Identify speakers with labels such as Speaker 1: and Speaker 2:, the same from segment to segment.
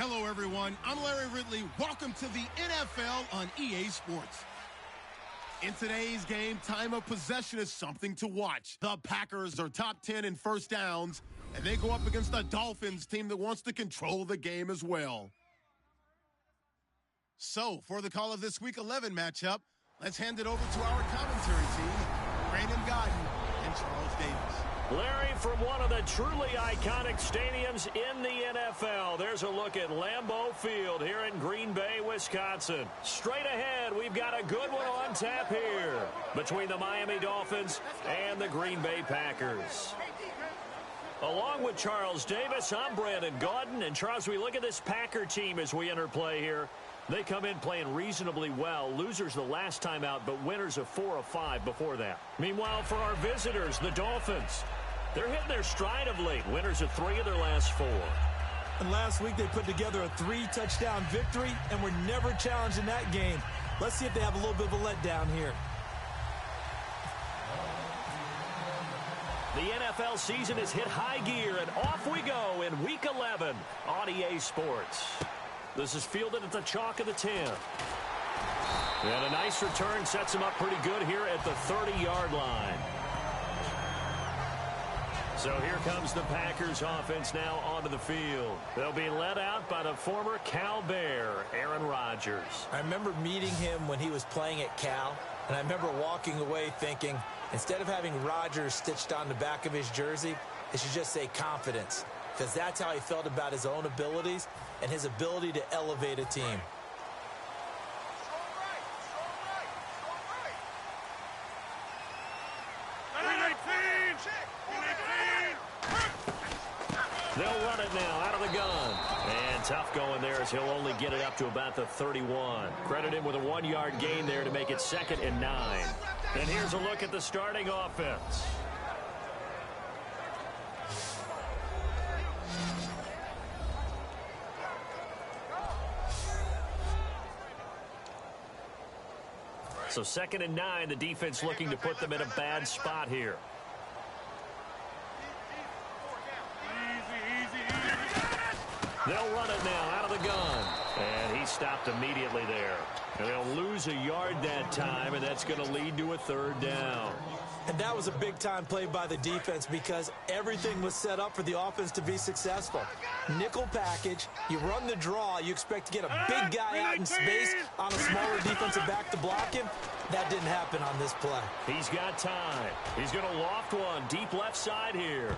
Speaker 1: Hello, everyone. I'm Larry Ridley. Welcome to the NFL on EA Sports. In today's game, time of possession is something to watch. The Packers are top 10 in first downs, and they go up against the Dolphins team that wants to control the game as well. So, for the call of this Week 11 matchup, let's hand it over to our commentary team, Brandon Gaudin and Charles Davis.
Speaker 2: Larry, from one of the truly iconic stadiums in the NFL, there's a look at Lambeau Field here in Green Bay, Wisconsin. Straight ahead, we've got a good one on tap here between the Miami Dolphins and the Green Bay Packers. Along with Charles Davis, I'm Brandon Gaudin. And Charles, we look at this Packer team as we enter play here. They come in playing reasonably well. Losers the last time out, but winners of 4 of 5 before that. Meanwhile, for our visitors, the Dolphins, they're hitting their stride of late. Winners of 3 of their last 4.
Speaker 3: And last week they put together a 3-touchdown victory and were never challenged in that game. Let's see if they have a little bit of a letdown here.
Speaker 2: The NFL season has hit high gear, and off we go in Week 11 on EA Sports. This is fielded at the chalk of the 10. And a nice return sets him up pretty good here at the 30-yard line. So here comes the Packers offense now onto the field. They'll be led out by the former Cal Bear, Aaron Rodgers.
Speaker 3: I remember meeting him when he was playing at Cal, and I remember walking away thinking, instead of having Rodgers stitched on the back of his jersey, it should just say confidence, because that's how he felt about his own abilities and his ability to elevate a team.
Speaker 2: They'll run it now out of the gun. And tough going there as he'll only get it up to about the 31. Credit him with a 1-yard gain there to make it 2nd and 9. And here's a look at the starting offense. So 2nd and 9, the defense looking to put them in a bad spot here. They'll run it now out of the gun. And he stopped immediately there. And they'll lose a yard that time, and that's going to lead to a 3rd down.
Speaker 3: And that was a big-time play by the defense because everything was set up for the offense to be successful. Nickel package, you run the draw, you expect to get a big guy out in space on a smaller defensive back to block him. That didn't happen on this play.
Speaker 2: He's got time. He's going to loft one deep left side here.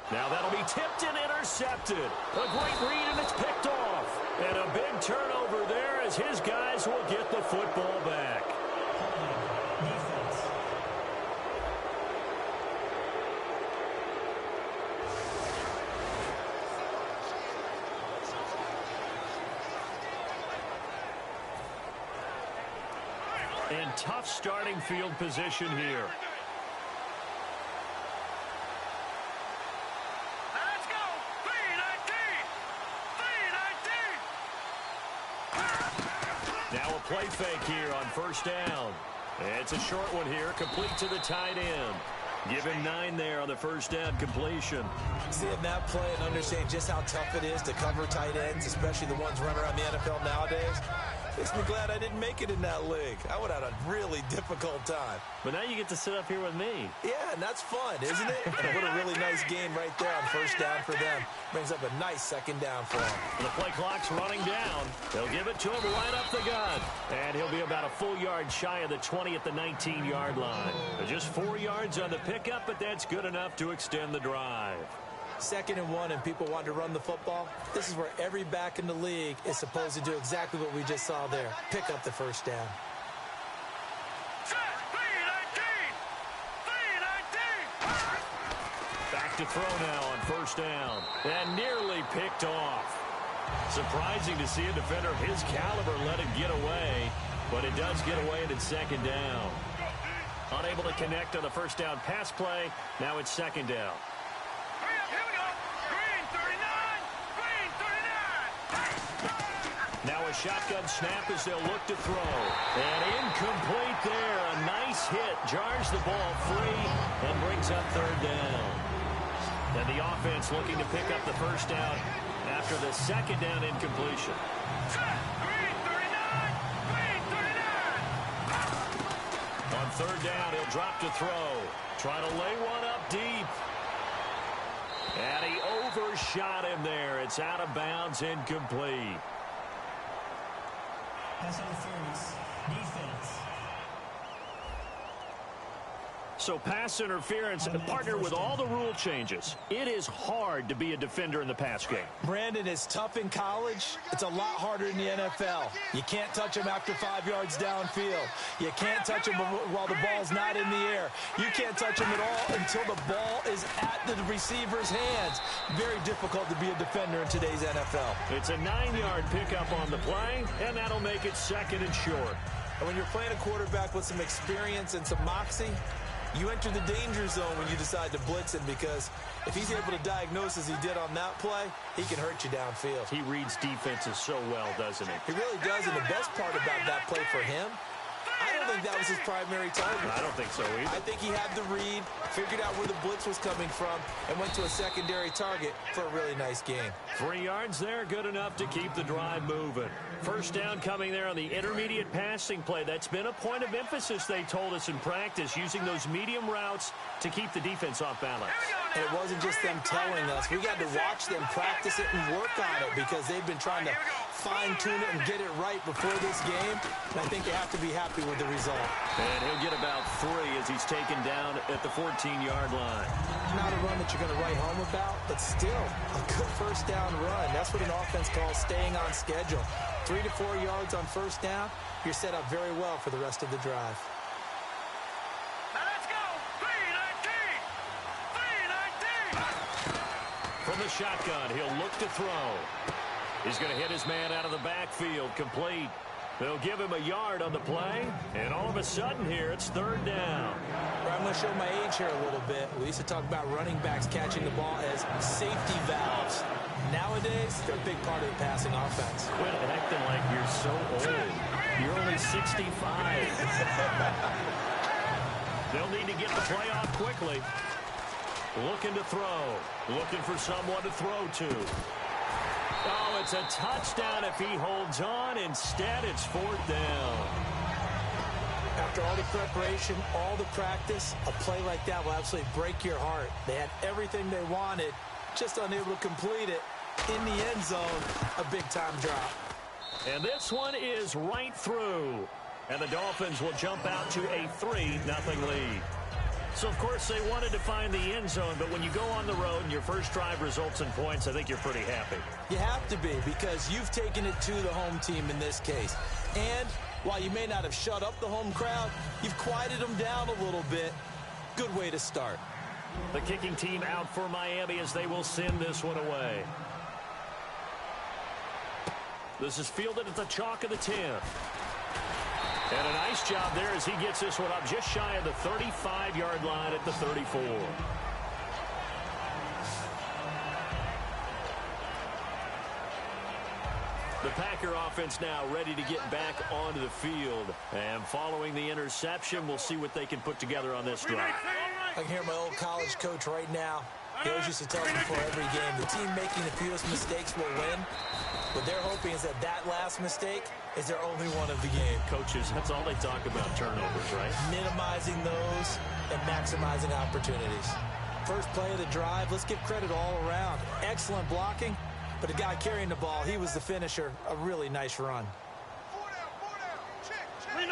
Speaker 2: Now that'll be tipped and intercepted. A great read, and it's picked off. And a big turnover there as his guys will get the football back. And tough starting field position here. Now a play fake here on 1st down. It's a short one here, complete to the tight end. Give him 9 there on the 1st down completion.
Speaker 3: Seeing that play and understanding just how tough it is to cover tight ends, especially the ones running around the NFL nowadays, makes me glad I didn't make it in that league. I would have had a really difficult time.
Speaker 2: But now you get to sit up here with me.
Speaker 3: Yeah, and that's fun, isn't it? And what a really nice game right there on 1st down for them. Brings up a nice 2nd down for them.
Speaker 2: The play clock's running down. They'll give it to him right up the gut. And he'll be about a full yard shy of the 20 at the 19-yard line. Just 4 yards on the pickup, but that's good enough to extend the drive.
Speaker 3: 2nd and 1 and people want to run the football. This is where every back in the league is supposed to do exactly what we just saw there. Pick up the 1st down.
Speaker 2: Back to throw now on 1st down. And nearly picked off. Surprising to see a defender of his caliber let it get away. But it does get away and it's 2nd down. Unable to connect on the 1st down pass play. Now it's 2nd down. Now a shotgun snap as they'll look to throw. And incomplete there. A nice hit. Jars the ball free and brings up 3rd down. And the offense looking to pick up the first down after the second down incompletion. On third down, he'll drop to throw. Trying to lay one up deep. And he overshot him there. It's out of bounds, incomplete.
Speaker 4: Pass interference, defense.
Speaker 2: So pass interference, partnered with all the rule changes. It is hard to be a defender in the pass game.
Speaker 3: Brandon, is tough in college. It's a lot harder in the NFL. You can't touch him after 5 yards downfield. You can't touch him while the ball's not in the air. You can't touch him at all until the ball is at the receiver's hands. Very difficult to be a defender in today's NFL.
Speaker 2: It's a 9-yard pickup on the play, and that'll make it second and short.
Speaker 3: And when you're playing a quarterback with some experience and some moxie, you enter the danger zone when you decide to blitz him, because if he's able to diagnose as he did on that play, he can hurt you downfield.
Speaker 2: He reads defenses so well, doesn't he?
Speaker 3: He really does, and the best part about that play for him, I don't think that was his primary target.
Speaker 2: I don't think so either.
Speaker 3: I think he had the read, figured out where the blitz was coming from, and went to a secondary target for a really nice game.
Speaker 2: 3 yards there, good enough to keep the drive moving. First down coming there on the intermediate passing play. That's been a point of emphasis, they told us in practice, using those medium routes to keep the defense off balance.
Speaker 3: And it wasn't just them telling us. We got to watch them practice it and work on it, because they've been trying to fine-tune it and get it right before this game. And I think they have to be happy with the result.
Speaker 2: And he'll get about 3 as he's taken down at the 14-yard line.
Speaker 3: Not a run that you're going to write home about, but still a good first down run. That's what an offense calls staying on schedule. 3 to 4 yards on first down, you're set up very well for the rest of the drive.
Speaker 5: Now let's go. 3-19. 3-19.
Speaker 2: From the shotgun, he'll look to throw. He's going to hit his man out of the backfield, complete. They'll give him a yard on the play, and all of a sudden here, it's third down.
Speaker 3: I'm going to show my age here a little bit. We used to talk about running backs catching the ball as safety valves. Nowadays, they're a big part of the passing offense.
Speaker 2: Quit acting like you're so old. You're only 65. They'll need to get the play off quickly. Looking to throw. Looking for someone to throw to. Oh, it's a touchdown if he holds on. Instead, it's fourth down.
Speaker 3: After all the preparation, all the practice, a play like that will absolutely break your heart. They had everything they wanted, just unable to complete it. In the end zone, a big-time drop.
Speaker 2: And this one is right through. And the Dolphins will jump out to a 3-0 lead. So, of course, they wanted to find the end zone, but when you go on the road and your first drive results in points, I think you're pretty happy.
Speaker 3: You have to be, because you've taken it to the home team in this case. And while you may not have shut up the home crowd, you've quieted them down a little bit. Good way to start.
Speaker 2: The kicking team out for Miami as they will send this one away. This is fielded at the chalk of the 10. And a nice job there as he gets this one up just shy of the 35-yard line at the 34. The Packer offense now ready to get back onto the field. And following the interception, we'll see what they can put together on this drive.
Speaker 3: I can hear my old college coach right now. He always used to tell us before every game, the team making the fewest mistakes will win. What they're hoping is that last mistake is their only one of the game.
Speaker 2: Coaches, that's all they talk about, turnovers, right?
Speaker 3: Minimizing those and maximizing opportunities. First play of the drive, let's give credit all around. Excellent blocking, but the guy carrying the ball, he was the finisher. A really nice run.
Speaker 5: 3-19.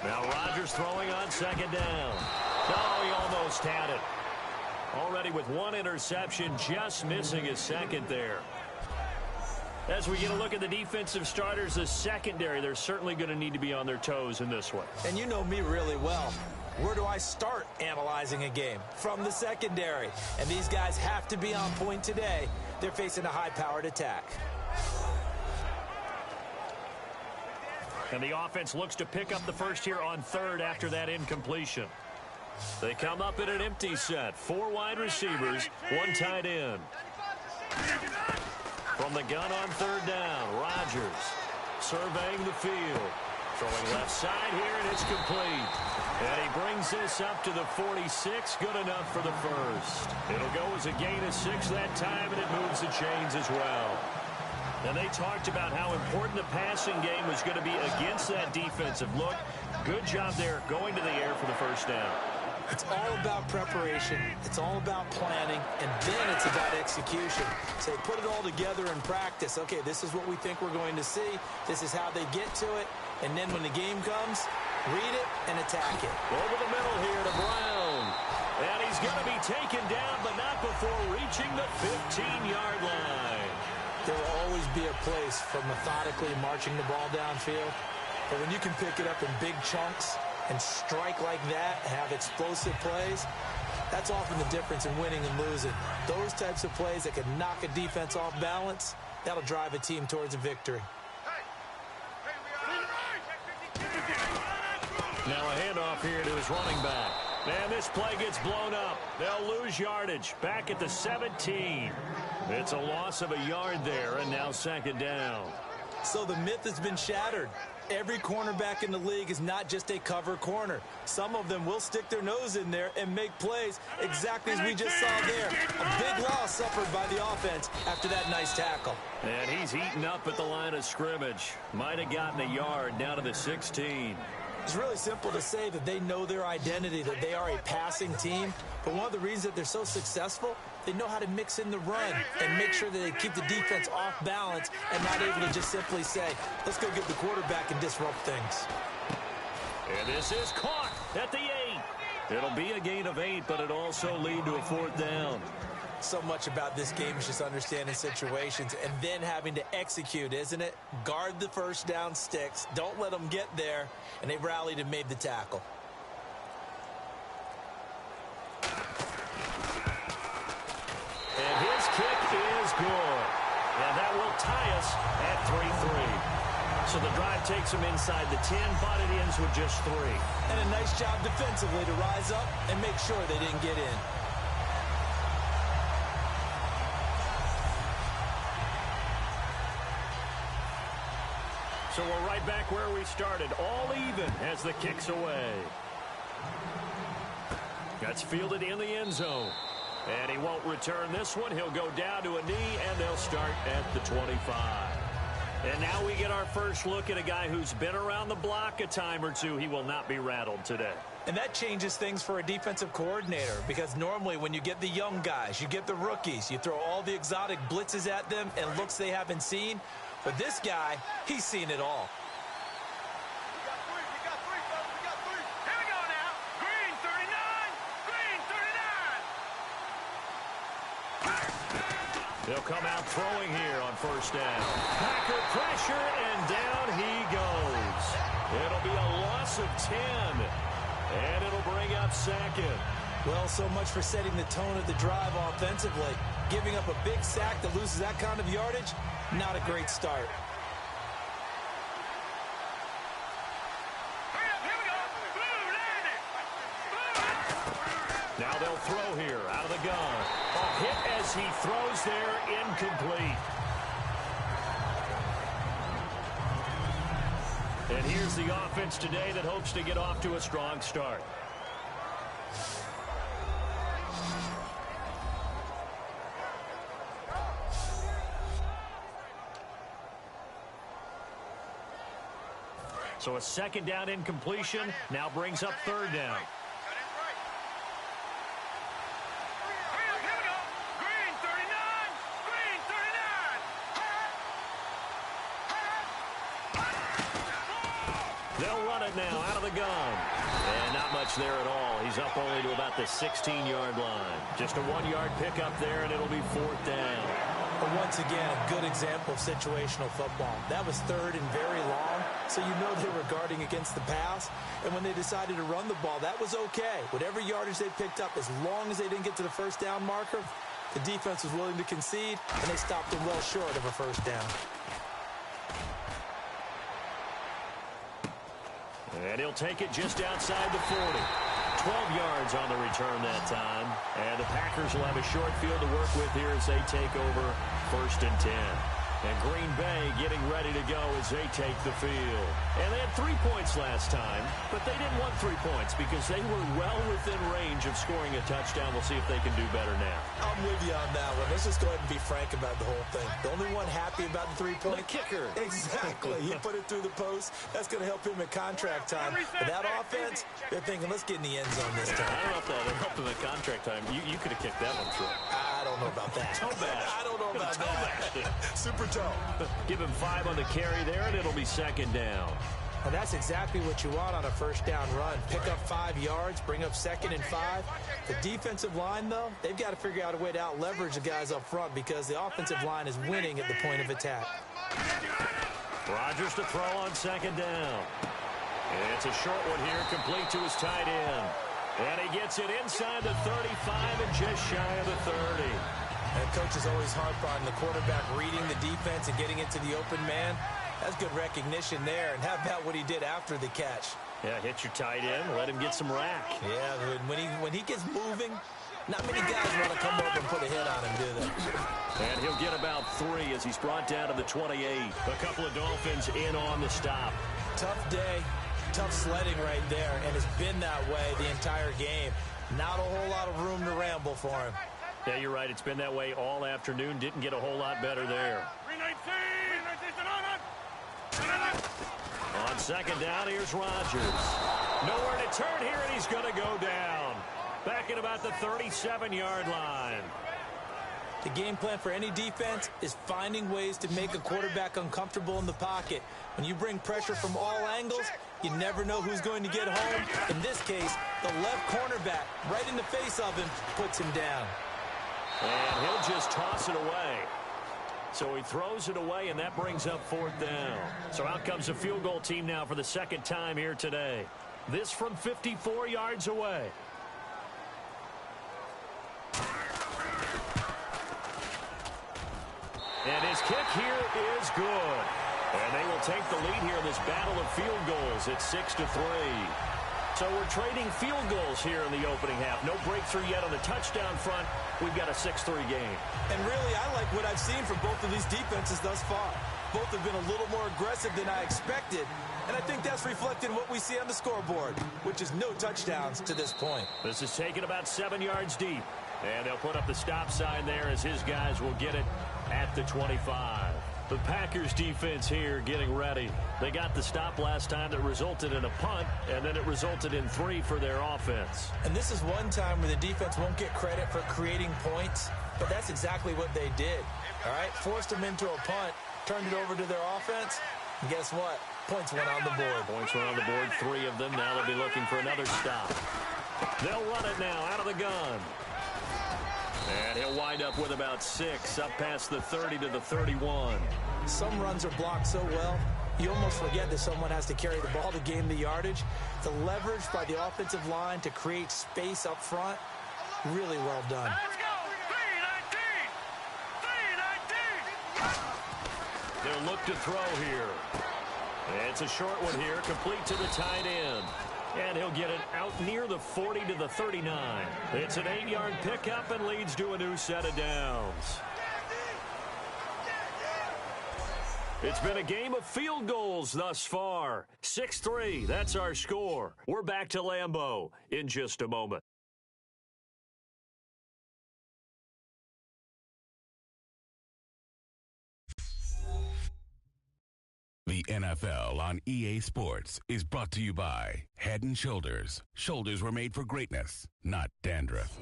Speaker 2: Now Rodgers throwing on second down. No, he almost had it. Already with one interception, just missing his second there. As we get a look at the defensive starters, the secondary, they're certainly going to need to be on their toes in this one.
Speaker 3: And you know me really well. Where do I start analyzing a game? From the secondary. And these guys have to be on point today. They're facing a high-powered attack.
Speaker 2: And the offense looks to pick up the first here on third after that incompletion. They come up in an empty set. 4 wide receivers, 1 tight end. From the gun on third down, Rodgers surveying the field. Throwing left side here, and it's complete. And he brings this up to the 46. Good enough for the first. It'll go as a gain of 6 that time, and it moves the chains as well. And they talked about how important the passing game was going to be against that defensive look. Good job there going to the air for the first down.
Speaker 3: It's all about preparation. It's all about planning, and then it's about execution. So they put it all together in practice. Okay, this is what we think we're going to see. This is how they get to it. And then when the game comes, read it and attack it.
Speaker 2: Over the middle here to Brown. And he's going to be taken down, but not before reaching the 15-yard line.
Speaker 3: There will always be a place for methodically marching the ball downfield. But when you can pick it up in big chunks and strike like that, have explosive plays, that's often the difference in winning and losing. Those types of plays that can knock a defense off balance, that'll drive a team towards a victory.
Speaker 2: Now a handoff here to his running back. And this play gets blown up. They'll lose yardage back at the 17. It's a loss of a yard there, and now second down.
Speaker 3: So the myth has been shattered. Every cornerback in the league is not just a cover corner. Some of them will stick their nose in there and make plays exactly as we just saw there. A big loss suffered by the offense after that nice tackle.
Speaker 2: And he's eaten up at the line of scrimmage. Might have gotten a yard down to the 16.
Speaker 3: It's really simple to say that they know their identity, that they are a passing team. But one of the reasons that they're so successful, they know how to mix in the run and make sure that they keep the defense off balance and not able to just simply say, let's go get the quarterback and disrupt things.
Speaker 2: And this is caught at the 8. It'll be a gain of 8, but it'll also lead to a fourth down.
Speaker 3: So much about this game is just understanding situations and then having to execute, isn't it? Guard the first down sticks. Don't let them get there. And they rallied and made the tackle.
Speaker 2: And his kick is good. And that will tie us at 3-3. So the drive takes him inside the 10, but it ends with just 3.
Speaker 3: And a nice job defensively to rise up and make sure they didn't get in.
Speaker 2: So we're right back where we started, all even as the kick's away. That's fielded in the end zone. And he won't return this one. He'll go down to a knee, and they'll start at the 25. And now we get our first look at a guy who's been around the block a time or two. He will not be rattled today.
Speaker 3: And that changes things for a defensive coordinator, because normally when you get the young guys, you get the rookies, you throw all the exotic blitzes at them and looks they haven't seen. But this guy, he's seen it all.
Speaker 5: We got three, folks. We got three. Here we go now. Green 39. Green 39.
Speaker 2: They'll come out throwing here on first down. Packer pressure, and down he goes. It'll be a loss of 10, and it'll bring up second.
Speaker 3: Well, so much for setting the tone of the drive offensively. Giving up a big sack that loses that kind of yardage, not a great start.
Speaker 5: Hurry up, here we go. Blue, land it. Blue.
Speaker 2: Now they'll throw here out of the gun. A hit as he throws there, incomplete. And here's the offense today that hopes to get off to a strong start. So a second down incompletion now brings up third down.
Speaker 5: Hurry up, here we go. Green 39. Green 39.
Speaker 2: They'll run it now out of the gun. And not much there at all. He's up only to about the 16-yard line. Just a 1-yard pickup there, and it'll be fourth down.
Speaker 3: But once again, a good example of situational football. That was third and very long, so you know they were guarding against the pass. And when they decided to run the ball, that was okay. Whatever yardage they picked up, as long as they didn't get to the first down marker, the defense was willing to concede, and they stopped them well short of a first down.
Speaker 2: And he'll take it just outside the 40. 12 yards on the return that time. And the Packers will have a short field to work with here as they take over first and 10. And Green Bay getting ready to go as they take the field. And they had 3 points last time, but they didn't want 3 points because they were well within range of scoring a touchdown. We'll see if they can do better now.
Speaker 3: I'm with you on that one. Let's just go ahead and be frank about the whole thing. The only one happy about the 3-point.
Speaker 2: The kicker.
Speaker 3: Exactly. He put it through the post. That's going to help him at contract time. But that offense, they're thinking, let's get in the end zone this time.
Speaker 2: I don't know if that would help him at contract time. You could have kicked that one through.
Speaker 3: I don't know about that.
Speaker 2: Toe bash.
Speaker 3: I don't know about that. Super toe.
Speaker 2: Give him 5 on the carry there, and it'll be second down.
Speaker 3: And that's exactly what you want on a first down run. Pick up 5 yards, bring up 2nd and 5. The defensive line, though, they've got to figure out a way to out-leverage the guys up front because the offensive line is winning at the point of attack.
Speaker 2: Rodgers to throw on second down. And it's a short one here, complete to his tight end. And he gets it inside the 35 and just shy of the 30.
Speaker 3: And coaches always harp on the quarterback reading the defense and getting into the open man. That's good recognition there. And how about what he did after the catch?
Speaker 2: Yeah, hit your tight end, let him get some rack.
Speaker 3: Yeah, when he gets moving, not many guys want to come over and put a hit on him, do they?
Speaker 2: And he'll get about 3 as he's brought down to the 28. A couple of Dolphins in on the stop.
Speaker 3: Tough day, tough sledding right there, and it's been that way the entire game. Not a whole lot of room to ramble for him.
Speaker 2: Yeah, you're right. It's been that way all afternoon. Didn't get a whole lot better there. On second down, here's Rodgers. Nowhere to turn here, and he's going to go down. Back at about the 37-yard line.
Speaker 3: The game plan for any defense is finding ways to make a quarterback uncomfortable in the pocket. When you bring pressure from all angles, you never know who's going to get home. In this case, the left cornerback, right in the face of him, puts him down.
Speaker 2: And he'll just toss it away. So he throws it away, and that brings up 4th down. So out comes the field goal team now for the second time here today. This from 54 yards away. And his kick here is good. And they will take the lead here in this battle of field goals at 6-3. So we're trading field goals here in the opening half. No breakthrough yet on the touchdown front. We've got a 6-3 game.
Speaker 3: And really, I like what I've seen from both of these defenses thus far. Both have been a little more aggressive than I expected. And I think that's reflected in what we see on the scoreboard, which is no touchdowns to this point.
Speaker 2: This is taken about 7 yards deep. And they'll put up the stop sign there as his guys will get it at the 25. The Packers defense here getting ready. They got the stop last time that resulted in a punt, and then it resulted in 3 for their offense.
Speaker 3: And this is one time where the defense won't get credit for creating points, but that's exactly what they did. All right, forced them into a punt, turned it over to their offense, and guess what? Points went on the board.
Speaker 2: Points went on the board, 3 of them. Now they'll be looking for another stop. They'll run it now out of the gun. And he'll wind up with about 6, up past the 30 to the 31.
Speaker 3: Some runs are blocked so well, you almost forget that someone has to carry the ball to gain the yardage. The leverage by the offensive line to create space up front, really well done.
Speaker 5: Let's go! 3-19! 3-19!
Speaker 2: They'll look to throw here. It's a short one here, complete to the tight end. And he'll get it out near the 40 to the 39. It's an 8-yard pickup and leads to a new set of downs. It's been a game of field goals thus far. 6-3, that's our score. We're back to Lambeau in just a moment.
Speaker 6: The NFL on EA Sports is brought to you by Head & Shoulders. Shoulders were made for greatness, not dandruff.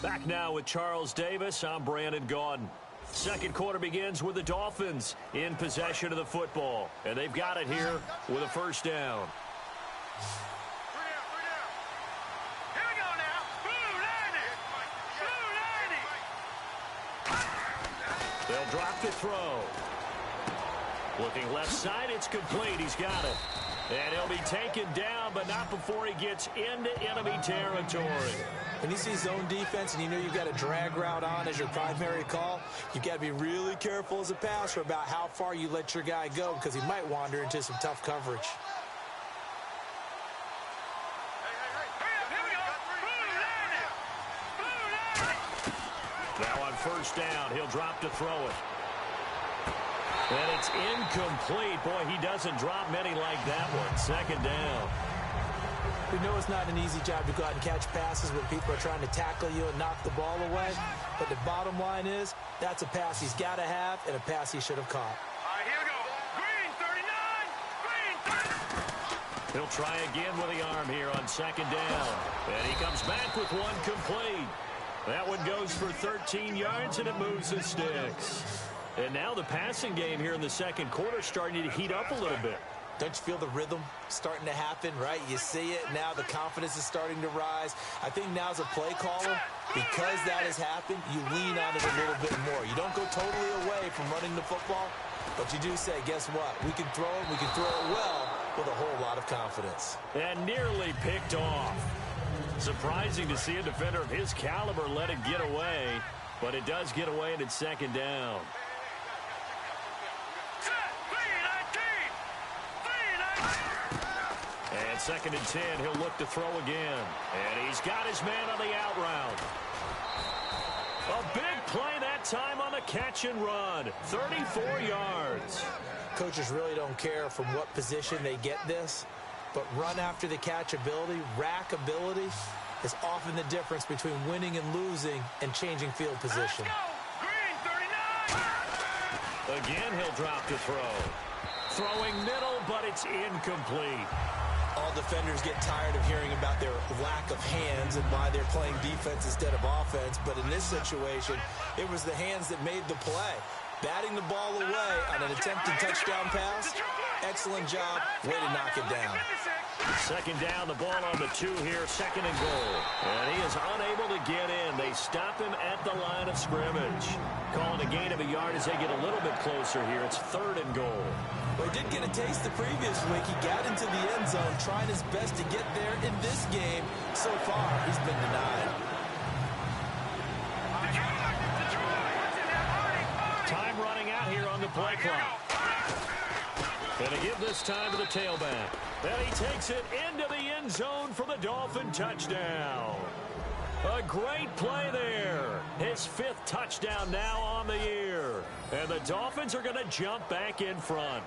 Speaker 2: Back now with Charles Davis. I'm Brandon Gaudin. Second quarter begins with the Dolphins in possession of the football. And they've got it here with a first down.
Speaker 5: 3 down. Here we go now. Blue 90.
Speaker 2: They'll drop the throw. Looking left side, it's complete. He's got it. And he'll be taken down, but not before he gets into enemy territory.
Speaker 3: When you see zone defense and you know you've got a drag route on as your primary call, you've got to be really careful as a passer about how far you let your guy go because he might wander into some tough coverage.
Speaker 5: Here we go. Blue 90.
Speaker 2: Now on first down, he'll drop to throw it. And it's incomplete. Boy, he doesn't drop many like that one. Second down.
Speaker 3: We know it's not an easy job to go out and catch passes when people are trying to tackle you and knock the ball away. But the bottom line is, that's a pass he's got to have and a pass he should have caught.
Speaker 5: All right, here we go. Green, 39. Green, 30.
Speaker 2: He'll try again with the arm here on second down. And he comes back with one complete. That one goes for 13 yards, and it moves the sticks. And now the passing game here in the second quarter starting to heat up a little bit.
Speaker 3: Don't you feel the rhythm starting to happen, right? You see it. Now the confidence is starting to rise. I think now as a play caller, because that has happened, you lean on it a little bit more. You don't go totally away from running the football, but you do say, guess what? We can throw it. We can throw it well with a whole lot of confidence.
Speaker 2: And nearly picked off. Surprising to see a defender of his caliber let it get away, but it does get away and it's second down. And second and 10, he'll look to throw again. And he's got his man on the out route. A big play that time on the catch and run. 34 yards.
Speaker 3: Coaches really don't care from what position they get this, but run after the catch ability, rack ability, is often the difference between winning and losing and changing field position.
Speaker 5: Green, 39.
Speaker 2: Again, he'll drop to throw. Throwing middle, but it's incomplete.
Speaker 3: All defenders get tired of hearing about their lack of hands and why they're playing defense instead of offense. But in this situation, it was the hands that made the play. Batting the ball away on an attempted touchdown pass. Excellent job. Way to knock it down.
Speaker 2: Second down, the ball on the 2 here, second and goal. And he is unable to get in. They stop him at the line of scrimmage. Calling a gain of a yard as they get a little bit closer here. It's third and goal.
Speaker 3: Well, he did get a taste the previous week. He got into the end zone, trying his best to get there in this game. So far, he's been denied.
Speaker 2: Time running out here on the play clock. And to give this time to the tailback. And he takes it into the end zone for the Dolphin touchdown. A great play there. His 5th touchdown now on the year. And the Dolphins are going to jump back in front.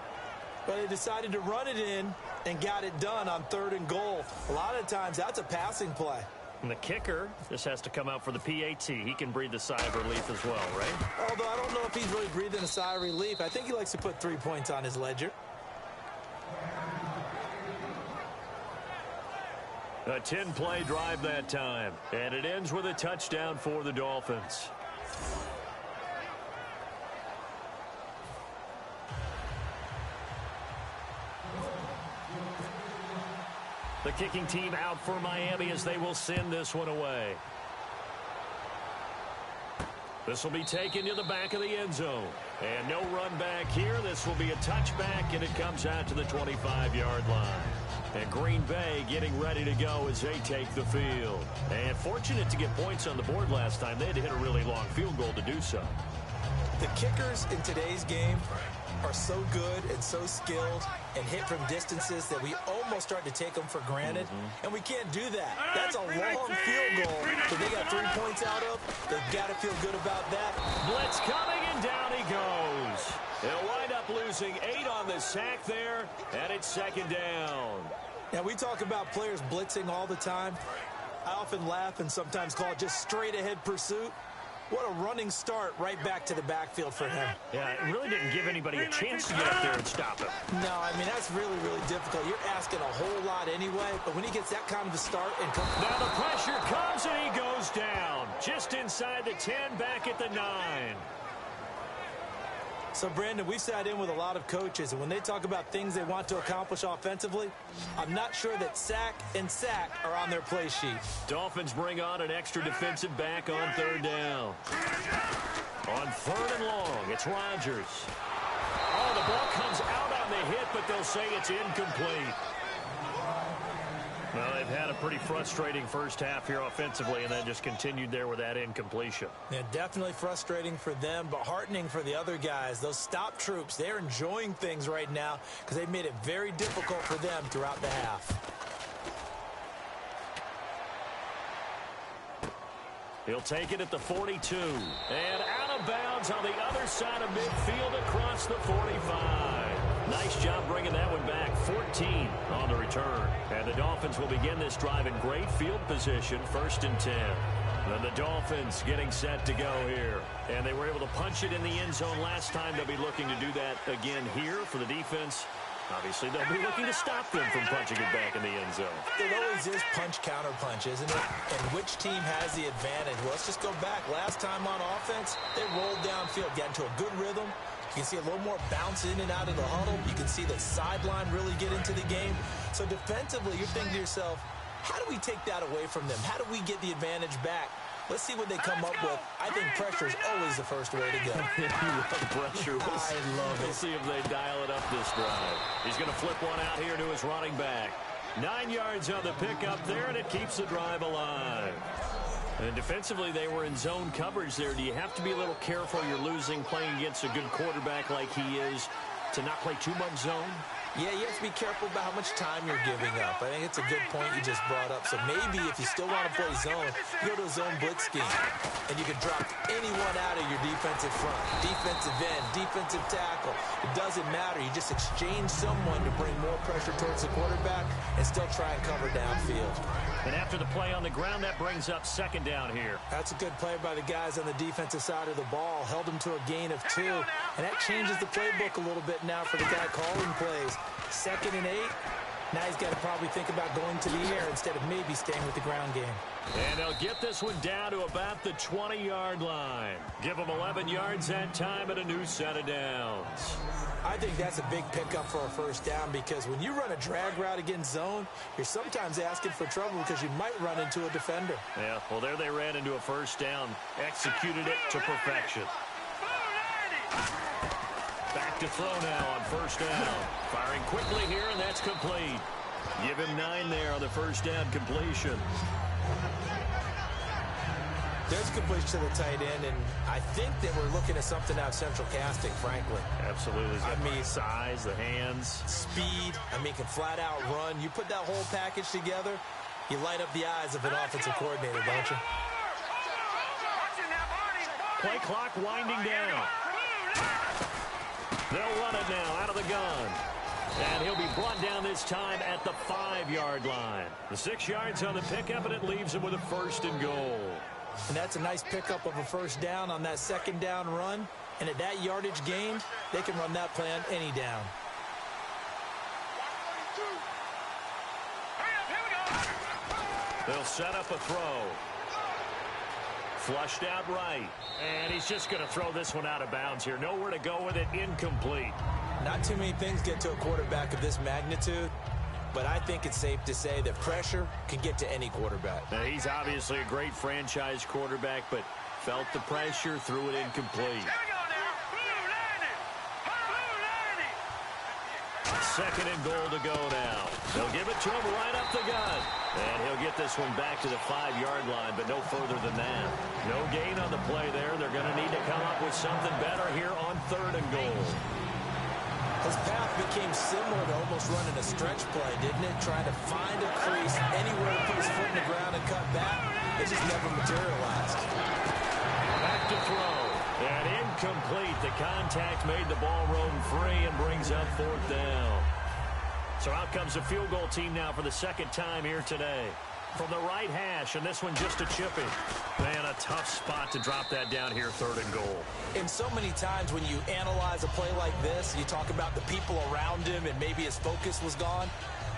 Speaker 3: But they decided to run it in and got it done on third and goal. A lot of times, that's a passing play.
Speaker 2: And the kicker just has to come out for the PAT. He can breathe a sigh of relief as well, right?
Speaker 3: Although I don't know if he's really breathing a sigh of relief. I think he likes to put 3 points on his ledger.
Speaker 2: A 10-play drive that time. And it ends with a touchdown for the Dolphins. The kicking team out for Miami as they will send this one away. This will be taken to the back of the end zone. And no run back here. This will be a touchback, and it comes out to the 25-yard line. And Green Bay getting ready to go as they take the field. And fortunate to get points on the board last time. They had to hit a really long field goal to do so.
Speaker 3: The kickers in today's game are so good and so skilled and hit from distances that we almost start to take them for granted. And we can't do that. That's a long field goal that they got 3 points out of. They've got to feel good about that.
Speaker 2: Blitz coming, and down he goes. They'll wind up losing 8 on the sack there, and it's second down.
Speaker 3: Now, we talk about players blitzing all the time. I often laugh and sometimes call it just straight-ahead pursuit. What a running start right back to the backfield for him.
Speaker 2: Yeah, it really didn't give anybody a chance to get up there and stop him.
Speaker 3: No, I mean, that's really, really difficult. You're asking a whole lot anyway, but when he gets that kind of a start and
Speaker 2: now the pressure comes, and he goes down. Just inside the 10, back at the 9.
Speaker 3: So, Brandon, we've sat in with a lot of coaches, and when they talk about things they want to accomplish offensively, I'm not sure that sack and sack are on their play sheet.
Speaker 2: Dolphins bring on an extra defensive back on third down. On third and long, it's Rodgers. Oh, the ball comes out on the hit, but they'll say it's incomplete. Well, they've had a pretty frustrating first half here offensively, and then just continued there with that incompletion.
Speaker 3: Yeah, definitely frustrating for them, but heartening for the other guys. Those stop troops, they're enjoying things right now because they've made it very difficult for them throughout the half.
Speaker 2: He'll take it at the 42. And out out of bounds on the other side of midfield across the 45. Nice job bringing that one back. 14 on the return. And the Dolphins will begin this drive in great field position, 1st and 10. And the Dolphins getting set to go here. And they were able to punch it in the end zone last time. They'll be looking to do that again here for the defense. Obviously, they'll be looking to stop them from punching it back in the end zone.
Speaker 3: It always is punch-counter-punch, isn't it? And which team has the advantage? Well, let's just go back. Last time on offense, they rolled downfield, got into a good rhythm. You can see a little more bounce in and out of the huddle. You can see the sideline really get into the game. So defensively, you're thinking to yourself, how do we take that away from them? How do we get the advantage back? Let's see what they come up with. I think pressure is always the first way to go.
Speaker 2: You love pressure.
Speaker 3: I love it.
Speaker 2: We'll see if they dial it up this drive. He's going to flip one out here to his running back. 9 yards on the pickup there, and it keeps the drive alive. And defensively, they were in zone coverage there. Do you have to be a little careful? You're losing playing against a good quarterback like he is to not play too much zone?
Speaker 3: Yeah, you have to be careful about how much time you're giving up. I think it's a good point you just brought up. So maybe if you still want to play zone, you go to a zone blitz scheme. And you can drop anyone out of your defensive front. Defensive end, defensive tackle. It doesn't matter. You just exchange someone to bring more pressure towards the quarterback and still try and cover downfield.
Speaker 2: And after the play on the ground, that brings up 2nd down here.
Speaker 3: That's a good play by the guys on the defensive side of the ball. Held them to a gain of 2. And that changes the playbook a little bit now for the guy calling plays. 2nd and 8. Now he's got to probably think about going to the air instead of maybe staying with the ground game.
Speaker 2: And they'll get this one down to about the 20-yard line. Give them 11 yards that time and a new set of downs.
Speaker 3: I think that's a big pickup for a 1st down because when you run a drag route against zone, you're sometimes asking for trouble because you might run into a defender.
Speaker 2: Yeah, well, there they ran into a 1st down. Executed it to perfection. Back to throw now on 1st down. Firing quickly here, and that's complete. Give him 9 there on the 1st down completion.
Speaker 3: There's completion to the tight end, and I think that we're looking at something out of Central Casting, frankly.
Speaker 2: Absolutely.
Speaker 3: I mean,
Speaker 2: size, the hands.
Speaker 3: Speed. I mean, can flat out run. You put that whole package together, you light up the eyes of an offensive coordinator, don't you?
Speaker 2: Play clock winding down. They'll run it now out of the gun. And he'll be brought down this time at the 5-yard line. The 6 yards on the pickup, and it leaves him with a 1st and goal.
Speaker 3: And that's a nice pickup of a 1st down on that 2nd down run. And at that yardage gain, they can run that play on any down.
Speaker 2: They'll set up a throw. Flushed out right. And he's just going to throw this one out of bounds here. Nowhere to go with it. Incomplete.
Speaker 3: Not too many things get to a quarterback of this magnitude, but I think it's safe to say that pressure can get to any quarterback.
Speaker 2: Now, he's obviously a great franchise quarterback, but felt the pressure, threw it incomplete. 2nd and goal to go now. They'll give it to him right up the gut. And he'll get this one back to the 5-yard line, but no further than that. No gain on the play there. They're going to need to come up with something better here on 3rd and goal.
Speaker 3: His path became similar to almost running a stretch play, didn't it? Trying to find a crease, anywhere to put his foot in the ground and cut back. It just never materialized.
Speaker 2: Back to throw. And incomplete. The contact made the ball roam free and brings up 4th down. So out comes the field goal team now for the 2nd time here today. From the right hash, and this one just a chipping. Man, a tough spot to drop that down here, 3rd and goal.
Speaker 3: And so many times when you analyze a play like this, you talk about the people around him and maybe his focus was gone.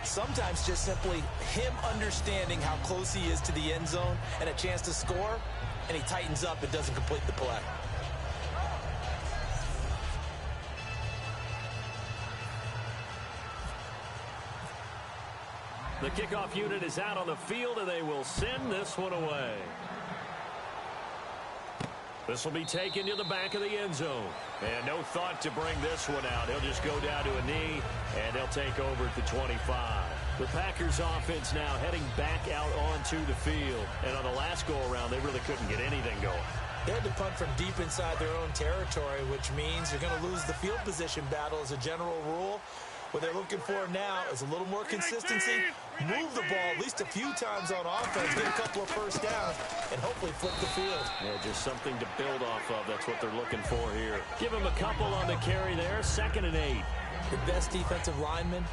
Speaker 3: Sometimes just simply him understanding how close he is to the end zone and a chance to score, and he tightens up and doesn't complete the play.
Speaker 2: The kickoff unit is out on the field, and they will send this one away. This will be taken to the back of the end zone. And no thought to bring this one out. He'll just go down to a knee, and they'll take over at the 25. The Packers offense now heading back out onto the field. And on the last go-around, they really couldn't get anything going.
Speaker 3: They had to punt from deep inside their own territory, which means you're going to lose the field position battle as a general rule. What they're looking for now is a little more consistency, move the ball at least a few times on offense, get a couple of first downs, and hopefully flip the field.
Speaker 2: Yeah, just something to build off of. That's what they're looking for here. Give them a couple on the carry there. 2nd and 8.
Speaker 3: The best defensive linemen,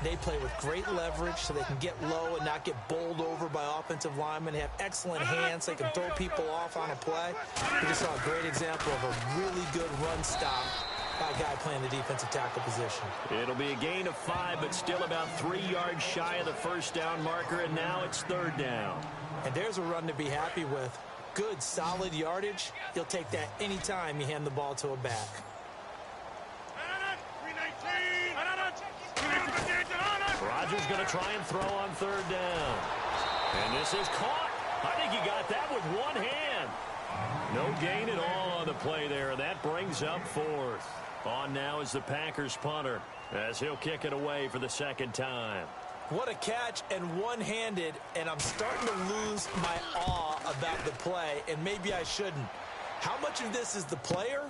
Speaker 3: they play with great leverage so they can get low and not get bowled over by offensive linemen. They have excellent hands. They can throw people off on a play. We just saw a great example of a really good run stop by a guy playing the defensive tackle position.
Speaker 2: It'll be a gain of 5, but still about 3 yards shy of the first down marker, and now it's 3rd down.
Speaker 3: And there's a run to be happy with. Good, solid yardage. You'll take that anytime you hand the ball to a back.
Speaker 2: Rodgers going to try and throw on 3rd down. And this is caught. I think he got that with one hand. No gain at all on the play there. That brings up 4th. On now is the Packers punter as he'll kick it away for the 2nd time.
Speaker 3: What a catch and one-handed, and I'm starting to lose my awe about the play, and maybe I shouldn't. How much of this is the player?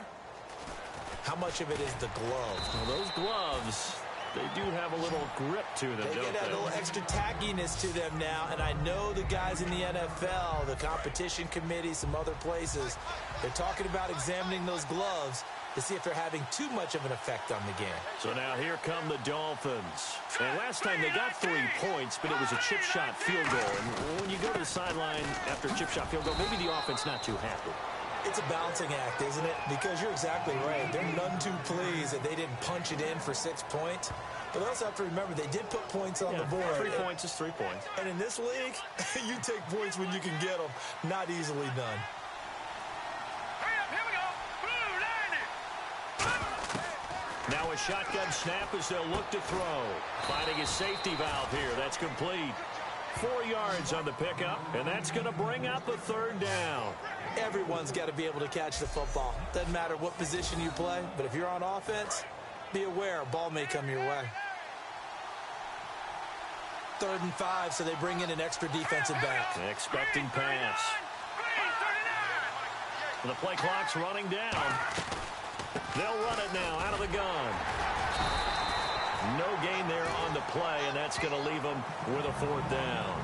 Speaker 3: How much of it is the glove?
Speaker 2: Well, those gloves, they do have a little grip to them,
Speaker 3: They get a little extra tackiness to them now, and I know the guys in the NFL, the competition committee, some other places, they're talking about examining those gloves to see if they're having too much of an effect on the game.
Speaker 2: So now here come the Dolphins. And last time they got 3 points, but it was a chip shot field goal. And when you go to the sideline after a chip shot field goal, maybe the offense not too happy.
Speaker 3: It's a balancing act, isn't it? Because you're exactly right. They're none too pleased that they didn't punch it in for 6 points. But they also have to remember they did put points on the board.
Speaker 2: 3 points is 3 points.
Speaker 3: And in this league, you take points when you can get them. Not easily done.
Speaker 2: Now a shotgun snap as they'll look to throw. Finding his safety valve here. That's complete. 4 yards on the pickup, and that's going to bring up a 3rd down.
Speaker 3: Everyone's got to be able to catch the football. Doesn't matter what position you play, but if you're on offense, be aware a ball may come your way. 3rd and 5, so they bring in an extra defensive back.
Speaker 2: Expecting pass. The play clock's running down. They'll run it now out of the gun. No gain there on the play, and that's going to leave them with a 4th down.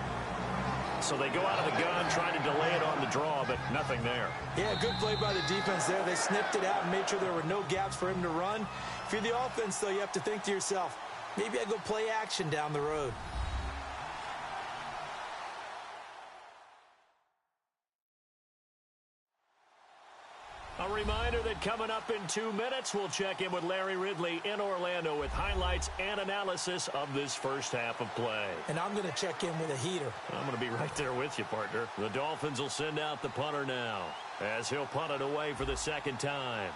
Speaker 2: So they go out of the gun, trying to delay it on the draw, but nothing there.
Speaker 3: Yeah, good play by the defense there. They snipped it out and made sure there were no gaps for him to run. If you're the offense, though, you have to think to yourself, maybe I go play action down the road.
Speaker 2: A reminder that coming up in 2 minutes, we'll check in with Larry Ridley in Orlando with highlights and analysis of this first half of play.
Speaker 3: And I'm going to check in with a heater.
Speaker 2: I'm going to be right there with you, partner. The Dolphins will send out the punter now as he'll punt it away for the 2nd time.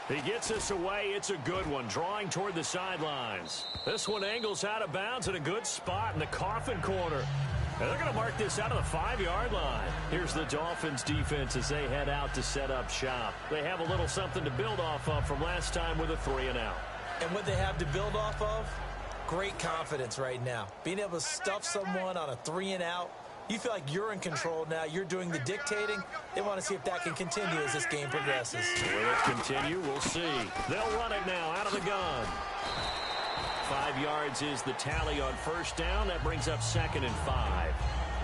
Speaker 2: He gets us away. It's a good one, drawing toward the sidelines. This one angles out of bounds at a good spot in the coffin corner. And they're going to mark this out of the 5-yard line. Here's the Dolphins defense as they head out to set up shop. They have a little something to build off of from last time with a 3-and-out.
Speaker 3: And what they have to build off of? Great confidence right now. Being able to stuff someone on a 3-and-out. You feel like you're in control now. You're doing the dictating. They want to see if that can continue as this game progresses.
Speaker 2: Will it continue? We'll see. They'll run it now out of the gun. 5 yards is the tally on 1st down. That brings up 2nd and 5.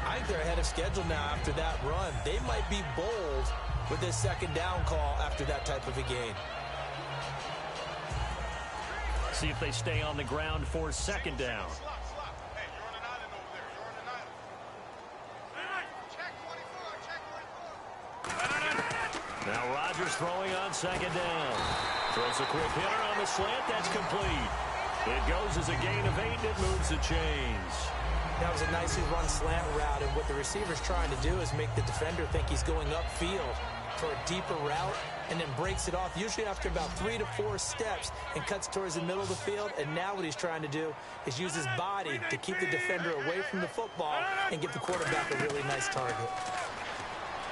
Speaker 3: I think they're ahead of schedule now after that run. They might be bold with this 2nd down call after that type of a gain.
Speaker 2: See if they stay on the ground for 2nd down. Now Rodgers throwing on 2nd down. Throws a quick hitter on the slant. That's complete. It goes as a gain of 8, and it moves the chains.
Speaker 3: That was a nicely run slant route, and what the receiver's trying to do is make the defender think he's going upfield for a deeper route, and then breaks it off, usually after about 3 to 4 steps, and cuts towards the middle of the field. And now what he's trying to do is use his body to keep the defender away from the football and give the quarterback a really nice target.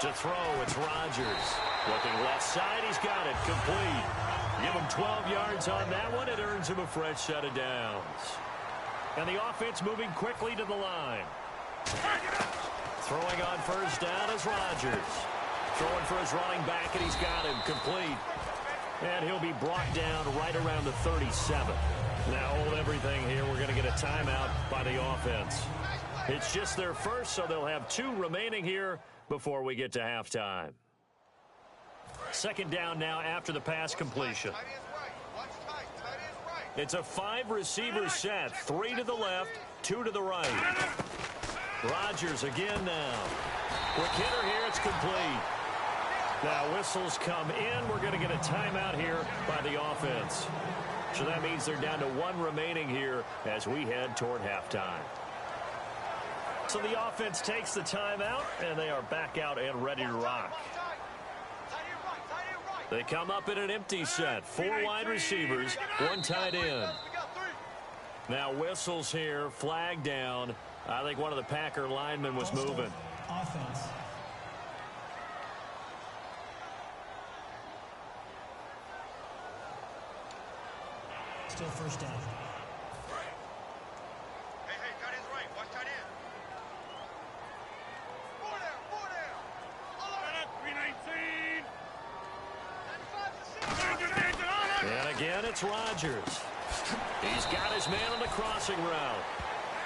Speaker 2: To throw, it's Rodgers. Looking left side, he's got it. Complete. Give him 12 yards on that one. It earns him a fresh set of downs. And the offense moving quickly to the line. Throwing on first down is Rodgers. Throwing for his running back, and he's got him complete. And he'll be brought down right around the 37. Now hold everything here. We're going to get a timeout by the offense. It's just their first, so they'll have 2 remaining here before we get to halftime. Second down now after the pass completion. It's a 5-receiver set. 3 to the left, 2 to the right. Rodgers again now. Quick hitter here. It's complete. Now whistles come in. We're going to get a timeout here by the offense. So that means they're down to 1 remaining here as we head toward halftime. So the offense takes the timeout, and they are back out and ready to rock. They come up in an empty set. 4 wide receivers, 1 tight end. Now whistles here, flag down. I think one of the Packer linemen was moving.
Speaker 4: Offense. Still first down.
Speaker 5: Hey, tight end's right. Watch tight end. 4 down. 319.
Speaker 2: And again, it's Rodgers. He's got his man on the crossing route.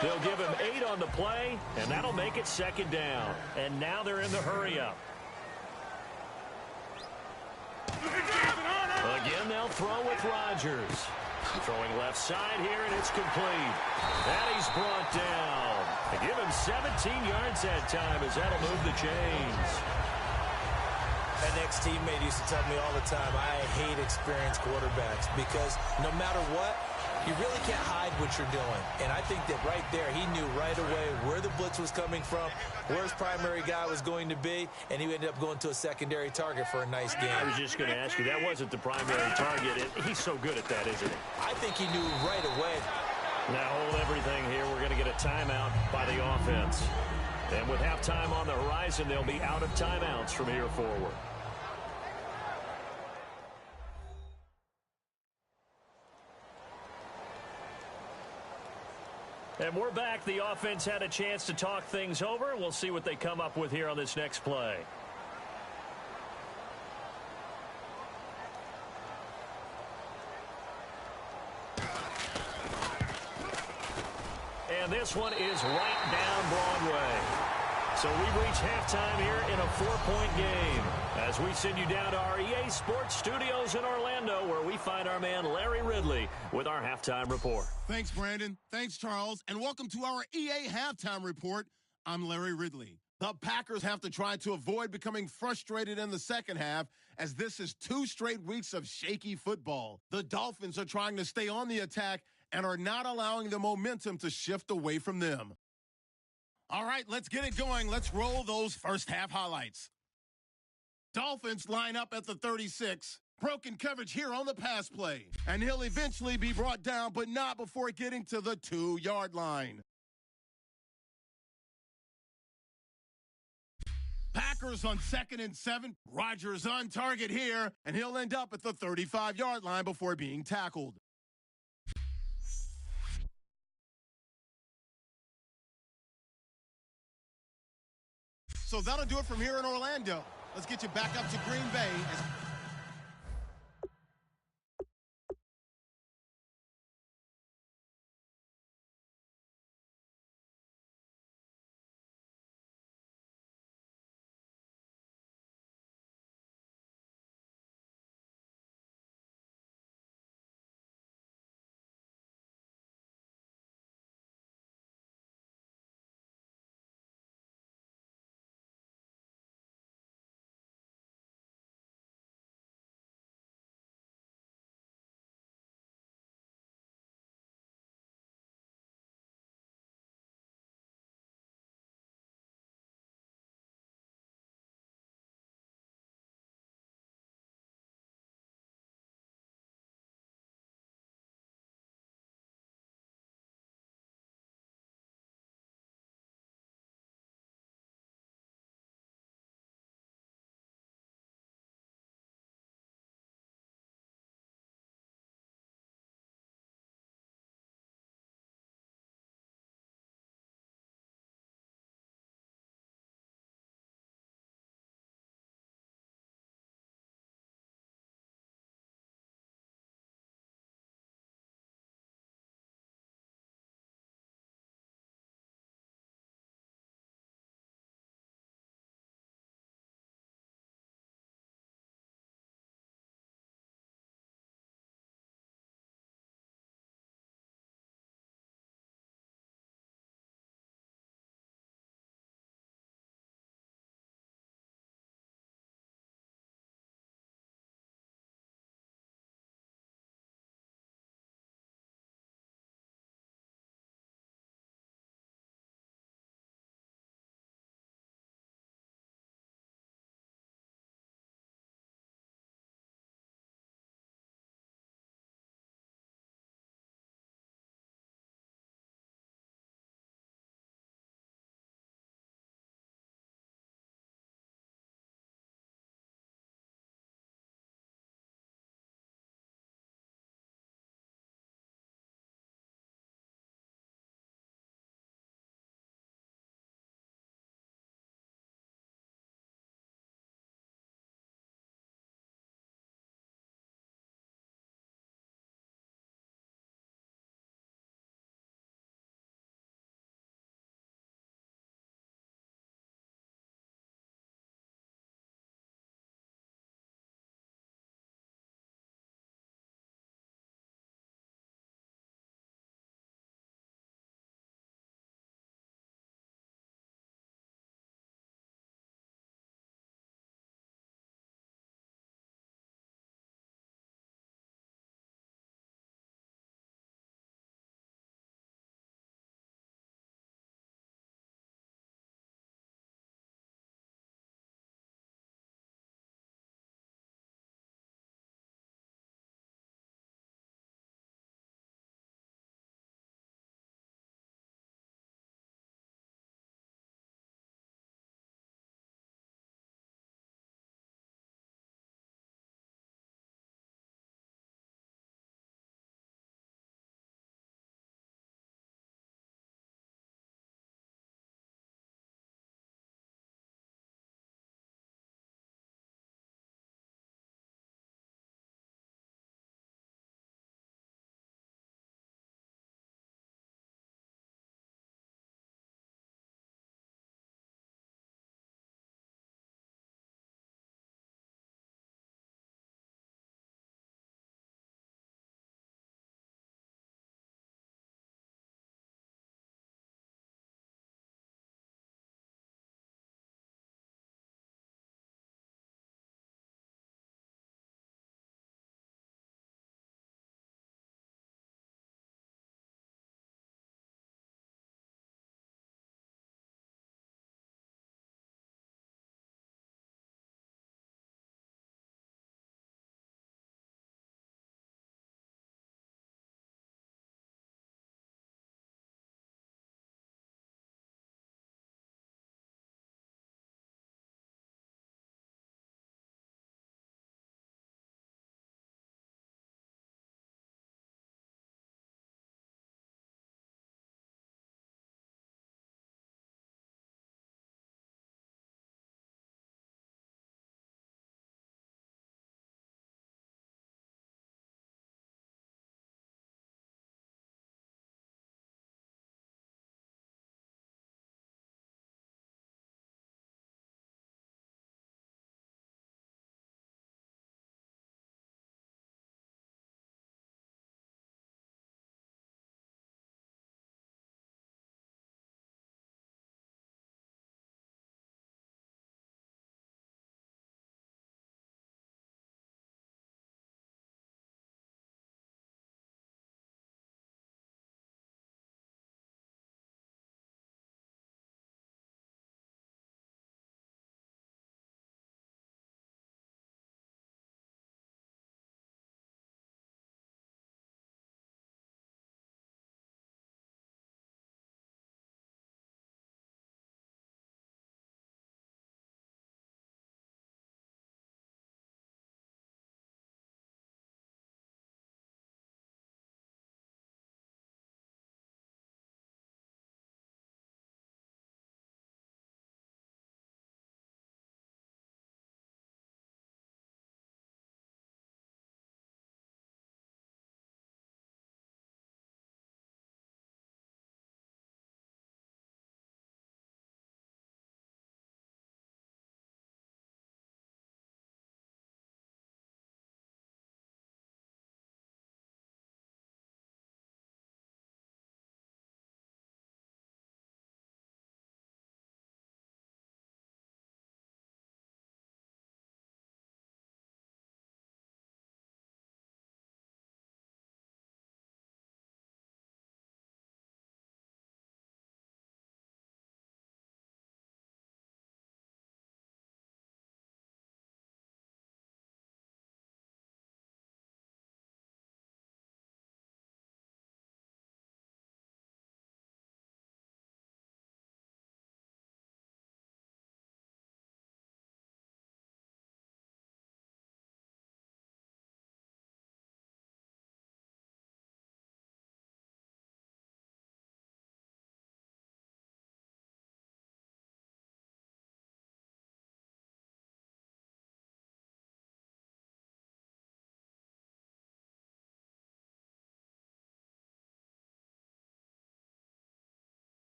Speaker 2: They'll give him 8 on the play, and that'll make it second down. And now they're in the hurry-up. Again, they'll throw with Rodgers. Throwing left side here, and it's complete. And he's brought down. They give him 17 yards that time as that'll move the chains.
Speaker 3: An ex-teammate used to tell me all the time, I hate experienced quarterbacks because no matter what, you really can't hide what you're doing. And I think that right there, he knew right away where the blitz was coming from, where his primary guy was going to be, and he ended up going to a secondary target for a nice game.
Speaker 2: I was just going to ask you, that wasn't the primary target. He's so good at that, isn't he?
Speaker 3: I think he knew right away.
Speaker 2: Now hold everything here. We're going to get a timeout by the offense. And with halftime on the horizon, they'll be out of timeouts from here forward. And we're back. The offense had a chance to talk things over. We'll see what they come up with here on this next play. And this one is right down Broadway. So we reach halftime here in a 4-point game as we send you down to our EA Sports Studios in Orlando, where we find our man Larry Ridley with our halftime report.
Speaker 1: Thanks, Brandon. Thanks, Charles. And welcome to our EA Halftime Report. I'm Larry Ridley. The Packers have to try to avoid becoming frustrated in the second half, as this is 2 straight weeks of shaky football. The Dolphins are trying to stay on the attack and are not allowing the momentum to shift away from them. All right, let's get it going. Let's roll those first half highlights. Dolphins line up at the 36. Broken coverage here on the pass play. And he'll eventually be brought down, but not before getting to the 2-yard line. Packers on 2nd and 7. Rodgers on target here, and he'll end up at the 35-yard line before being tackled. So that'll do it from here in Orlando. Let's get you back up to Green Bay.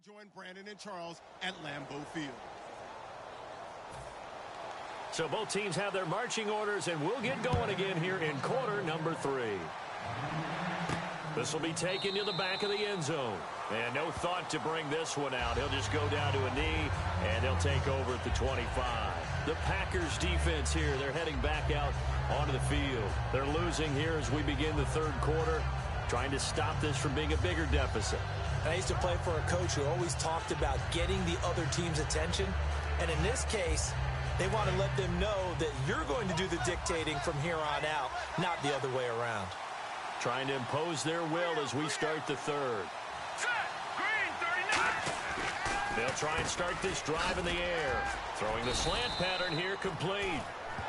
Speaker 1: join Brandon and Charles at Lambeau Field.
Speaker 2: So both teams have their marching orders, and we'll get going again here in quarter number 3. This will be taken to the back of the end zone. And no thought to bring this one out. He'll just go down to a knee, and he'll take over at the 25. The Packers defense here, they're heading back out onto the field. They're losing here as we begin the third quarter, trying to stop this from being a bigger deficit.
Speaker 3: And I used to play for a coach who always talked about getting the other team's attention. And in this case, they want to let them know that you're going to do the dictating from here on out, not the other way around.
Speaker 2: Trying to impose their will as we start the third. They'll try and start this drive in the air. Throwing the slant pattern here, complete.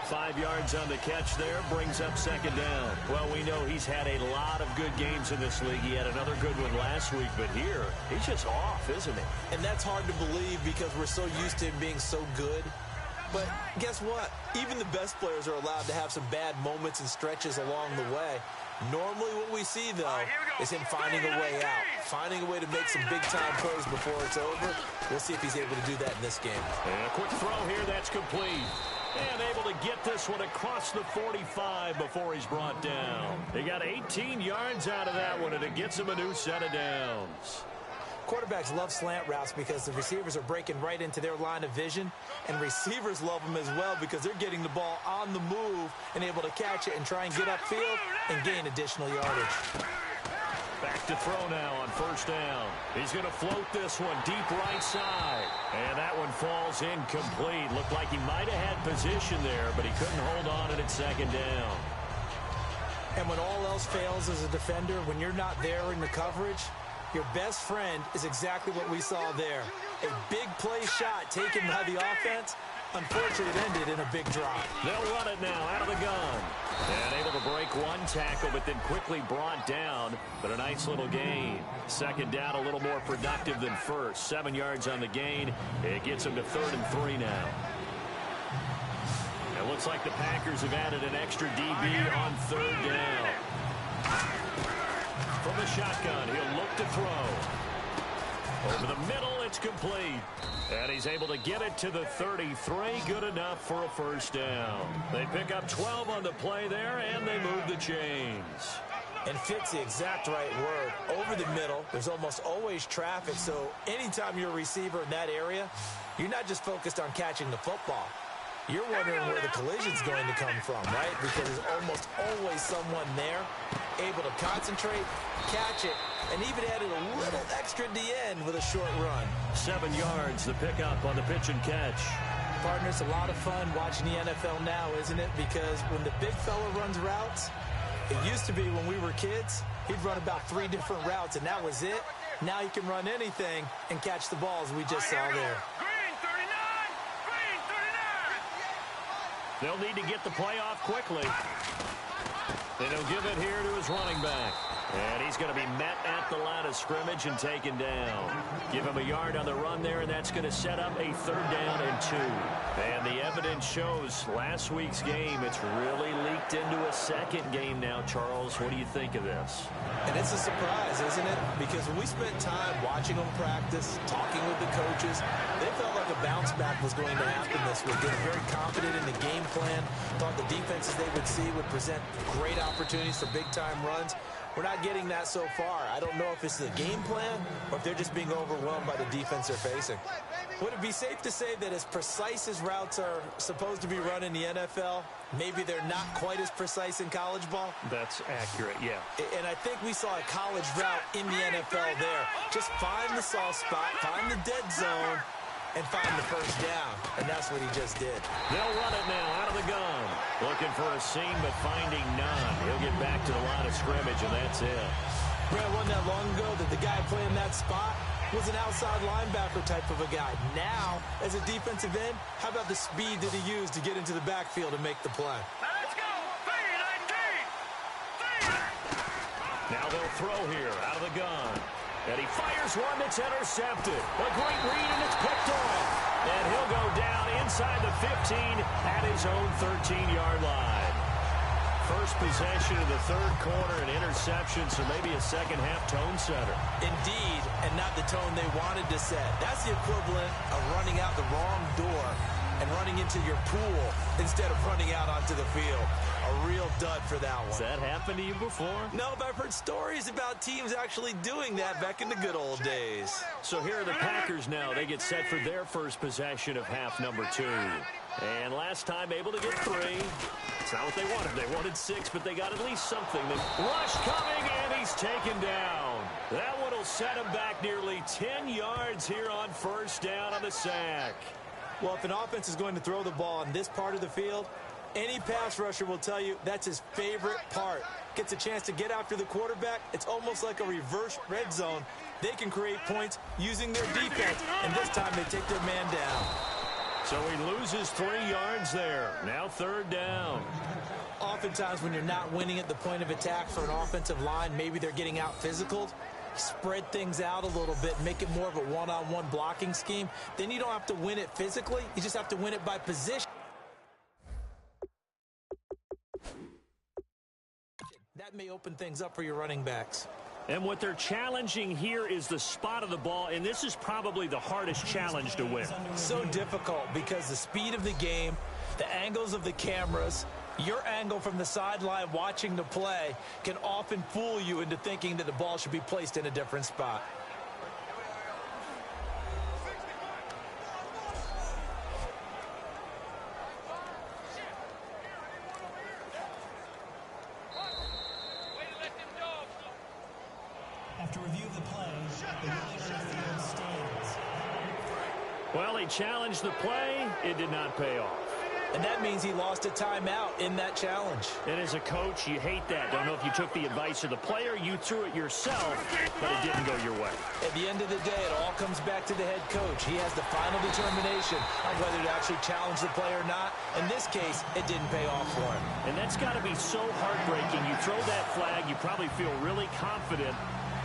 Speaker 2: 5 yards on the catch there, brings up second down. Well, we know he's had a lot of good games in this league. He had another good one last week, but here, he's just off, isn't he?
Speaker 3: And that's hard to believe because we're so used to him being so good. But guess what? Even the best players are allowed to have some bad moments and stretches along the way. Normally what we see, though, is him finding a way out, finding a way to make some big-time plays before it's over. We'll see if he's able to do that in this game.
Speaker 2: And a quick throw here, that's complete. And able to get this one across the 45 before he's brought down. He got 18 yards out of that one, and it gets him a new set of downs.
Speaker 3: Quarterbacks love slant routes because the receivers are breaking right into their line of vision, and receivers love them as well because they're getting the ball on the move and able to catch it and try and get upfield and gain additional yardage.
Speaker 2: Back to throw now on first down. He's going to float this one deep right side. And that one falls incomplete. Looked like he might have had position there, but he couldn't hold on at second down.
Speaker 3: And when all else fails as a defender, when you're not there in the coverage, your best friend is exactly what we saw there. A big play shot taken by the offense. Unfortunately, it ended in a big drop.
Speaker 2: They'll run it now out of the gun. And able to break one tackle, but then quickly brought down. But a nice little gain. Second down, a little more productive than first. 7 yards on the gain. It gets him to 3rd and 3 now. It looks like the Packers have added an extra DB on 3rd down. From the shotgun, he'll look to throw. Over the middle, it's complete. And he's able to get it to the 33. Good enough for a first down. They pick up 12 on the play there, and they move the chains.
Speaker 3: And fit's the exact right word. Over the middle, there's almost always traffic, so anytime you're a receiver in that area, you're not just focused on catching the football. You're wondering where the collision's going to come from, right? Because there's almost always someone there able to concentrate, catch it, and even added a little extra at the end with a short run.
Speaker 2: 7 yards, the pickup on the pitch and catch.
Speaker 3: Partner, it's a lot of fun watching the NFL now, isn't it? Because when the big fella runs routes, it used to be when we were kids, he'd run about 3 different routes, and that was it. Now he can run anything and catch the balls we just saw there.
Speaker 2: They'll need to get the play off quickly. Then he'll give it here to his running back. And he's going to be met at the line of scrimmage and taken down. Give him a yard on the run there, and that's going to set up a 3rd down and 2. And the evidence shows last week's game, it's really leaked into a second game now, Charles. What do you think of this?
Speaker 3: And it's a surprise, isn't it? Because when we spent time watching them practice, talking with the coaches, they felt like a bounce back was going to happen this week. They were very confident in the game plan, thought the defenses they would see would present great opportunities for big-time runs. We're not getting that so far. I don't know if it's the game plan or if they're just being overwhelmed by the defense they're facing. Would it be safe to say that as precise as routes are supposed to be run in the NFL, maybe they're not quite as precise in college ball?
Speaker 2: That's accurate, yeah.
Speaker 3: And I think we saw a college route in the NFL there. Just find the soft spot, find the dead zone, and find the first down. And that's what he just did.
Speaker 2: They'll run it now out of the gun. Looking for a seam, but finding none. He'll get back to the line of scrimmage, and that's it.
Speaker 3: Brad, wasn't that long ago that the guy playing that spot was an outside linebacker type of a guy. Now, as a defensive end, how about the speed that he used to get into the backfield and make the play?
Speaker 5: Let's go! 3-19!
Speaker 2: Now they'll throw here out of the gun. And he fires one that's intercepted. A great read, and it's picked off. And he'll go down inside the 15 at his own 13-yard line. First possession of the third quarter, an interception, so maybe a second-half tone setter.
Speaker 3: Indeed, and not the tone they wanted to set. That's the equivalent of running out the wrong door and running into your pool instead of running out onto the field. A real dud for that one.
Speaker 2: Has that happened to you before?
Speaker 3: No, but I've heard stories about teams actually doing that back in the good old days.
Speaker 2: So here are the Packers now. They get set for their first possession of half number 2. And last time able to get 3. It's not what they wanted. They wanted 6, but they got at least something. The rush coming, and he's taken down. That one will set him back nearly 10 yards here on first down on the sack.
Speaker 3: Well, if an offense is going to throw the ball in this part of the field, any pass rusher will tell you that's his favorite part. Gets a chance to get after the quarterback. It's almost like a reverse red zone. They can create points using their defense, and this time they take their man down.
Speaker 2: So he loses 3 yards there. Now third down.
Speaker 3: Oftentimes when you're not winning at the point of attack for an offensive line, maybe they're getting out physical, spread things out a little bit, make it more of a one-on-one blocking scheme. Then you don't have to win it physically. You just have to win it by position. That may open things up for your running backs.
Speaker 2: And what they're challenging here is the spot of the ball, and this is probably the hardest challenge to win.
Speaker 3: So difficult because the speed of the game, the angles of the cameras, your angle from the sideline watching the play can often fool you into thinking that the ball should be placed in a different spot.
Speaker 4: After review of the play, the ruling on the field stands.
Speaker 2: Well, he challenged the play. It did not pay off.
Speaker 3: And that means he lost a timeout in that challenge.
Speaker 2: And as a coach, you hate that. Don't know if you took the advice of the player, you threw it yourself, but it didn't go your way.
Speaker 3: At the end of the day, it all comes back to the head coach. He has the final determination on whether to actually challenge the play or not. In this case, it didn't pay off for him.
Speaker 2: And that's got to be so heartbreaking. You throw that flag, you probably feel really confident,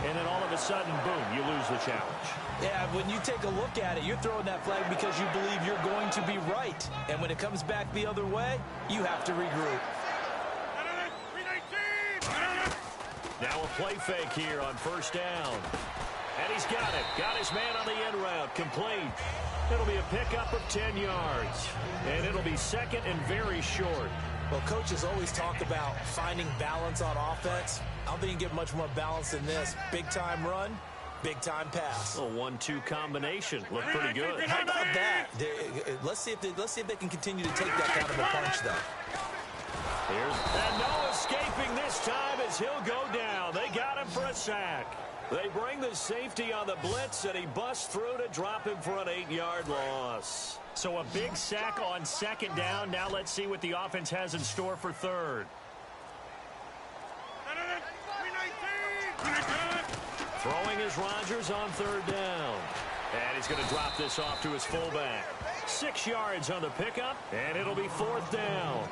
Speaker 2: and then all of a sudden, boom, you lose the challenge.
Speaker 3: Yeah, when you take a look at it, you're throwing that flag because you believe you're going to be right. And when it comes back the other way, you have to regroup.
Speaker 2: Now a play fake here on first down. And he's got it. Got his man on the end route. Complete. It'll be a pickup of 10 yards. And it'll be second and very short.
Speaker 3: Well, coaches always talk about finding balance on offense. I don't think you can get much more balance than this. Big-time run, big-time pass.
Speaker 2: A 1-2 combination. Looked pretty good.
Speaker 3: How about that? Let's see if they can continue to take that kind of a punch, though.
Speaker 2: And no escaping this time as he'll go down. They got him for a sack. They bring the safety on the blitz, and he busts through to drop him for an 8-yard loss. So a big sack on second down. Now let's see what the offense has in store for third. Throwing is Rodgers on third down. And he's going to drop this off to his fullback. 6 yards on the pickup, and it'll be fourth down.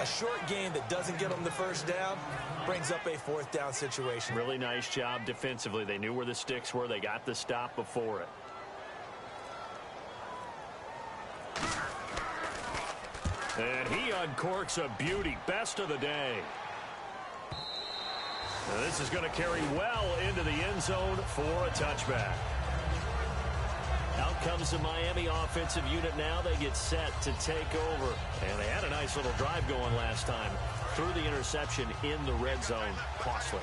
Speaker 3: A short game that doesn't get them the first down brings up a fourth down situation.
Speaker 2: Really nice job defensively. They knew where the sticks were. They got the stop before it. And he uncorks a beauty. Best of the day. Now this is going to carry well into the end zone for a touchback. Out comes the Miami offensive unit now. They get set to take over. And they had a nice little drive going last time. Threw the interception in the red zone. Costly.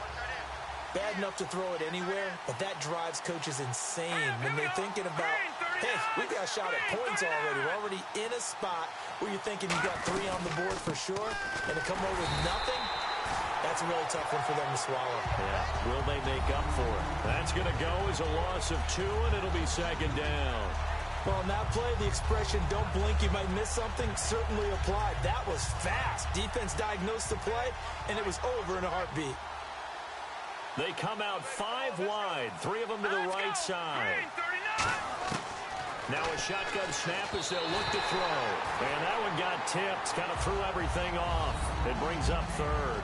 Speaker 3: Bad enough to throw it anywhere, but that drives coaches insane when they're thinking about, hey, we got a shot at points already. We're already in a spot where you're thinking you got 3 on the board for sure, and to come away with nothing, that's a really tough one for them to swallow.
Speaker 2: Yeah, will they make up for it? That's going to go as a loss of 2, and it'll be second down.
Speaker 3: Well, on that play, the expression, don't blink, you might miss something, certainly applied. That was fast. Defense diagnosed the play, and it was over in a heartbeat.
Speaker 2: They come out 5 wide, 3 of them to the right side. Now a shotgun snap as they'll look to throw. And that one got tipped, kind of threw everything off. It brings up third.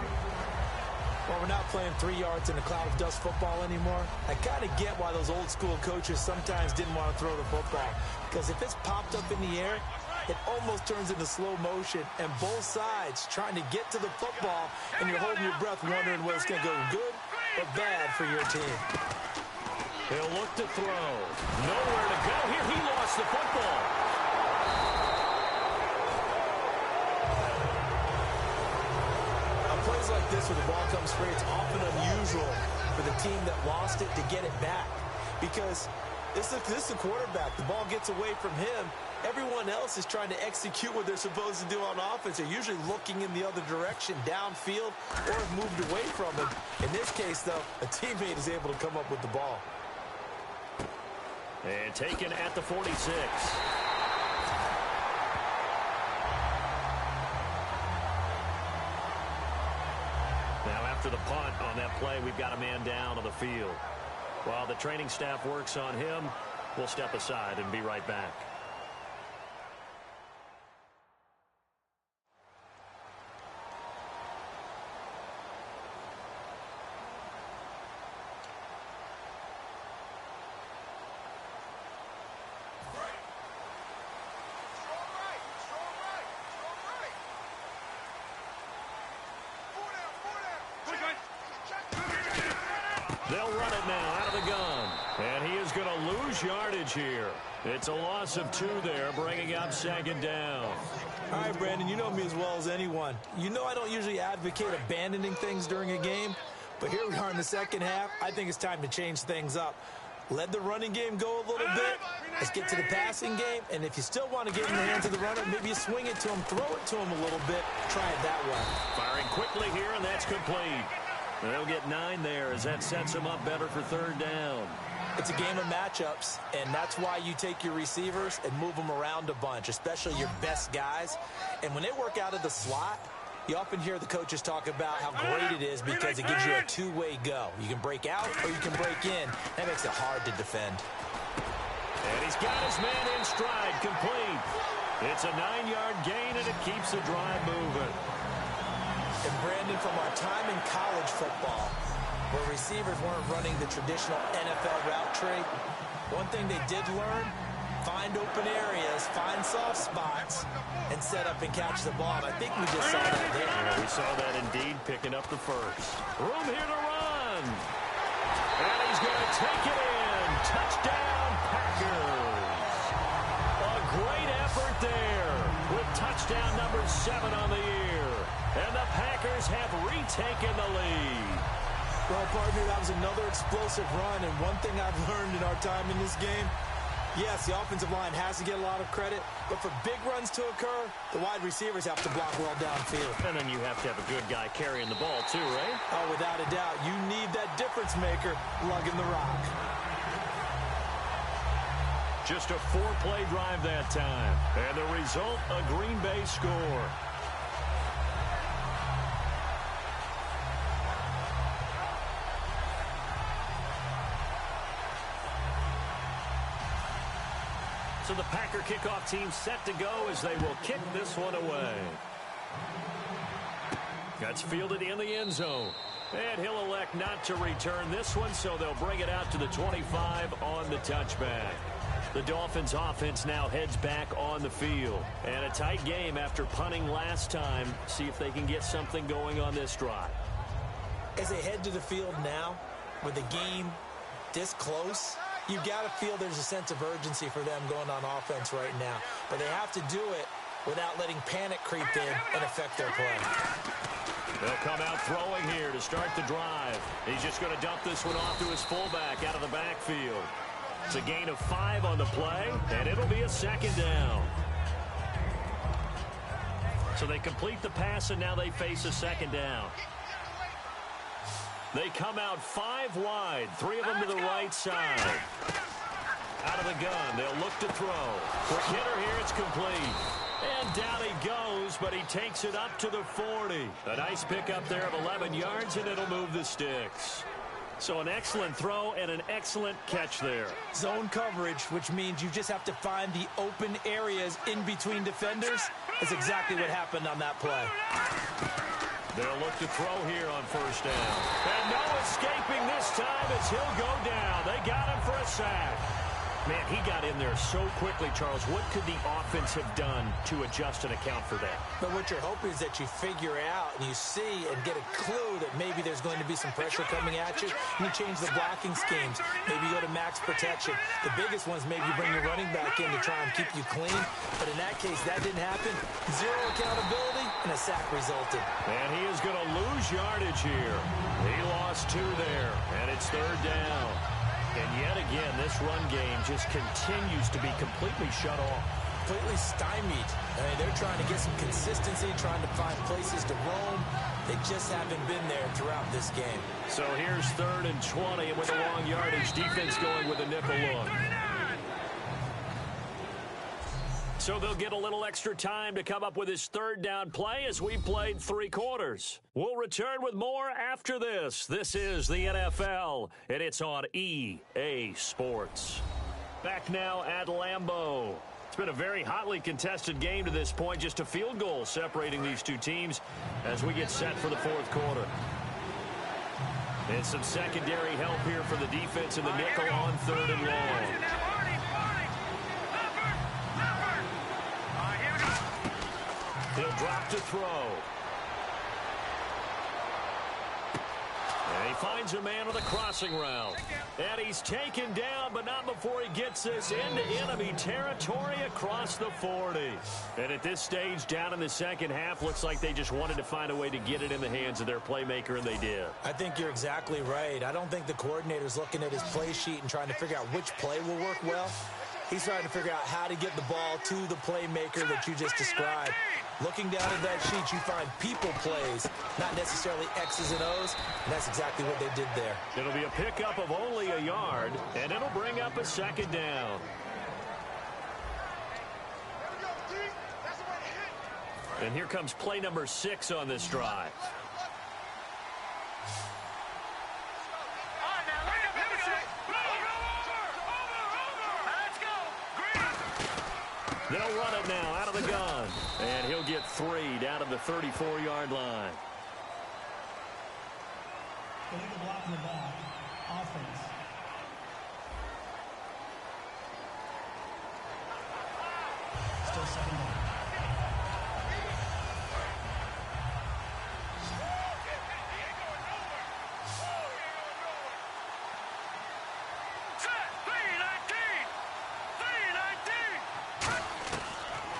Speaker 3: Well, we're not playing 3 yards in a cloud of dust football anymore. I kind of get why those old school coaches sometimes didn't want to throw the football. Because if it's popped up in the air, it almost turns into slow motion, and both sides trying to get to the football, and you're holding your breath wondering whether it's going to go good or bad for your team.
Speaker 2: He'll look to throw. Nowhere to go here. He lost the football.
Speaker 3: Plays like this where the ball comes free, it's often unusual for the team that lost it to get it back, because this is a quarterback. The ball gets away from him. Everyone else is trying to execute what they're supposed to do on offense. They're usually looking in the other direction, downfield, or have moved away from him. In this case, though, a teammate is able to come up with the ball.
Speaker 2: And taken at the 46. After the punt on that play, we've got a man down on the field. While the training staff works on him, we'll step aside and be right back. They'll run it now out of the gun. And he is going to lose yardage here. It's a loss of 2 there, bringing up second down.
Speaker 3: All right, Brandon, you know me as well as anyone. You know I don't usually advocate abandoning things during a game, but here we are in the second half. I think it's time to change things up. Let the running game go a little bit. Let's get to the passing game, and if you still want to get in the hands of the runner, maybe you swing it to him, throw it to him a little bit, try it that way.
Speaker 2: Firing quickly here, and that's complete. They'll get 9 there as that sets them up better for third down.
Speaker 3: It's a game of matchups, and that's why you take your receivers and move them around a bunch, especially your best guys. And when they work out of the slot, you often hear the coaches talk about how great it is because it gives you a two-way go. You can break out or you can break in. That makes it hard to defend.
Speaker 2: And he's got his man in stride, complete. It's a 9-yard gain, and it keeps the drive moving.
Speaker 3: And Brandon, from our time in college football, where receivers weren't running the traditional NFL route tree, one thing they did learn, find open areas, find soft spots, and set up and catch the ball. And I think we just saw that there.
Speaker 2: Yeah, we saw that indeed, picking up the first. Room here to run. And he's going to take it in. Touchdown, Packers. A great effort there with touchdown number 7 on the year. And the Packers have retaken the lead.
Speaker 3: Well, partner, that was another explosive run. And one thing I've learned in our time in this game, yes, the offensive line has to get a lot of credit, but for big runs to occur, the wide receivers have to block well downfield.
Speaker 2: And then you have to have a good guy carrying the ball too, right?
Speaker 3: Oh, without a doubt. You need that difference maker lugging the rock.
Speaker 2: Just a 4-play drive that time. And the result, a Green Bay score. So the Packer kickoff team set to go as they will kick this one away. That's fielded in the end zone. And he'll elect not to return this one, so they'll bring it out to the 25 on the touchback. The Dolphins offense now heads back on the field. And a tight game after punting last time. See if they can get something going on this drive.
Speaker 3: As they head to the field now, with the game this close, you've got to feel there's a sense of urgency for them going on offense right now. But they have to do it without letting panic creep in and affect their play.
Speaker 2: They'll come out throwing here to start the drive. He's just going to dump this one off to his fullback out of the backfield. It's a gain of 5 on the play, and it'll be a second down. So they complete the pass, and now they face a second down. They come out 5 wide, 3 of them to the right side. Out of the gun, they'll look to throw. Quick hitter here, it's complete. And down he goes, but he takes it up to the 40. A nice pickup there of 11 yards, and it'll move the sticks. So an excellent throw and an excellent catch there.
Speaker 3: Zone coverage, which means you just have to find the open areas in between defenders. That's exactly what happened on that play.
Speaker 2: They'll look to throw here on first down. And no escaping this time as he'll go down. They got him for a sack. Man, he got in there so quickly, Charles. What could the offense have done to adjust and account for that?
Speaker 3: But what you're hoping is that you figure out and you see and get a clue that maybe there's going to be some pressure coming at you, and you change the blocking schemes. Maybe you go to max protection. The biggest one is maybe you bring your running back in to try and keep you clean. But in that case, that didn't happen. Zero accountability, and a sack resulted.
Speaker 2: And he is going to lose yardage here. He lost 2 there, and it's 3rd down. And yet again, this run game just continues to be completely shut off.
Speaker 3: Completely stymied. I mean, they're trying to get some consistency, trying to find places to roam. They just haven't been there throughout this game.
Speaker 2: So here's 3rd and 20, and with the long yardage, defense going with a nickel look. So they'll get a little extra time to come up with his 3rd down play as we played 3 quarters. We'll return with more after this. This is the NFL, and it's on EA Sports. Back now at Lambeau. It's been a very hotly contested game to this point, just a field goal separating these two teams as we get set for the 4th quarter. And some secondary help here for the defense in the nickel on 3rd and long. He'll drop to throw. And he finds a man on the crossing route. And he's taken down, but not before he gets this into enemy territory across the 40. And at this stage, down in the second half, looks like they just wanted to find a way to get it in the hands of their playmaker, and they did.
Speaker 3: I think you're exactly right. I don't think the coordinator's looking at his play sheet and trying to figure out which play will work well. He's trying to figure out how to get the ball to the playmaker that you just described. Looking down at that sheet, you find people plays, not necessarily X's and O's, and that's exactly what they did there.
Speaker 2: It'll be a pickup of only a yard, and it'll bring up a 2nd down. And here comes play number 6 on this drive. They'll run it now out of the gun. And he'll get 3 down to the 34-yard line.
Speaker 4: Illegal block in the back. Offense. Still 2nd down.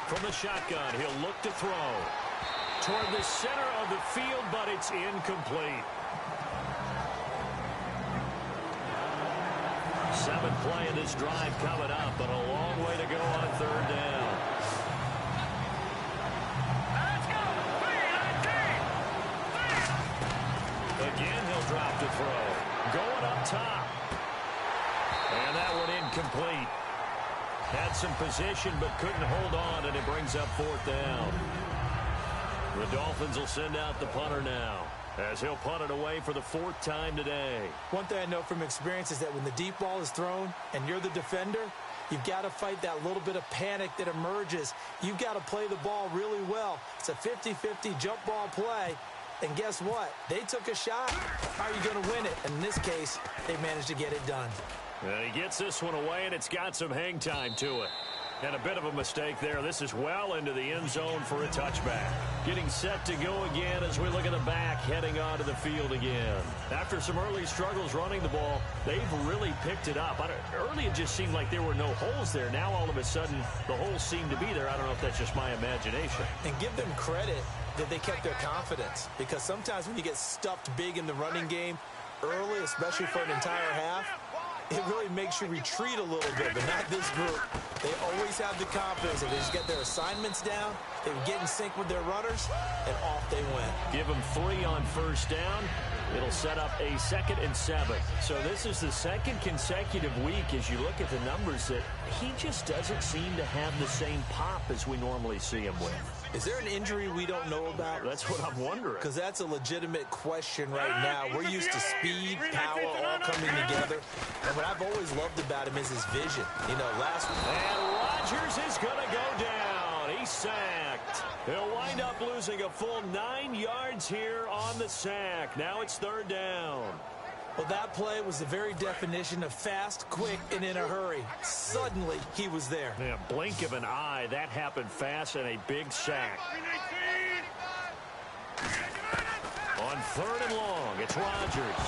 Speaker 2: From the shotgun, he'll look to throw toward the center of the field, but it's incomplete. 7th play of this drive coming up, but a long way to go on 3rd down.
Speaker 5: Let's go! 3-19!
Speaker 2: Again, he'll drop to throw. Going up top. And that one incomplete. Had some position, but couldn't hold on, and it brings up 4th down. The Dolphins will send out the punter now, as he'll punt it away for the 4th time today.
Speaker 3: One thing I know from experience is that when the deep ball is thrown and you're the defender, you've got to fight that little bit of panic that emerges. You've got to play the ball really well. It's a 50-50 jump ball play. And guess what? They took a shot. How are you going to win it? And in this case, they managed to get it done.
Speaker 2: And he gets this one away, and it's got some hang time to it. And a bit of a mistake there. This is well into the end zone for a touchback. Getting set to go again as we look at the back, heading onto the field again. After some early struggles running the ball, they've really picked it up. Early it just seemed like there were no holes there. Now all of a sudden, the holes seem to be there. I don't know if that's just my imagination.
Speaker 3: And give them credit that they kept their confidence. Because sometimes when you get stuffed big in the running game early, especially for an entire half, it really makes you retreat a little bit, but not this group. They always have the confidence that they just get their assignments down, they would get in sync with their runners, and off they went.
Speaker 2: Give them 3 on 1st down. It'll set up a 2nd and 7. So this is the 2nd consecutive week as you look at the numbers that he just doesn't seem to have the same pop as we normally see him with.
Speaker 3: Is there an injury we don't know about?
Speaker 2: That's what I'm wondering.
Speaker 3: Because that's a legitimate question right now. We're used to speed, power, all coming together. And what I've always loved about him is his vision. You know, last week.
Speaker 2: And Rodgers is going to go down. He's sacked. He'll wind up losing a full 9 yards here on the sack. Now it's 3rd down.
Speaker 3: Well, that play was the very definition of fast, quick, and in a hurry. Suddenly, he was there.
Speaker 2: Yeah, blink of an eye. That happened fast and a big sack. On 3rd and long, it's Rodgers.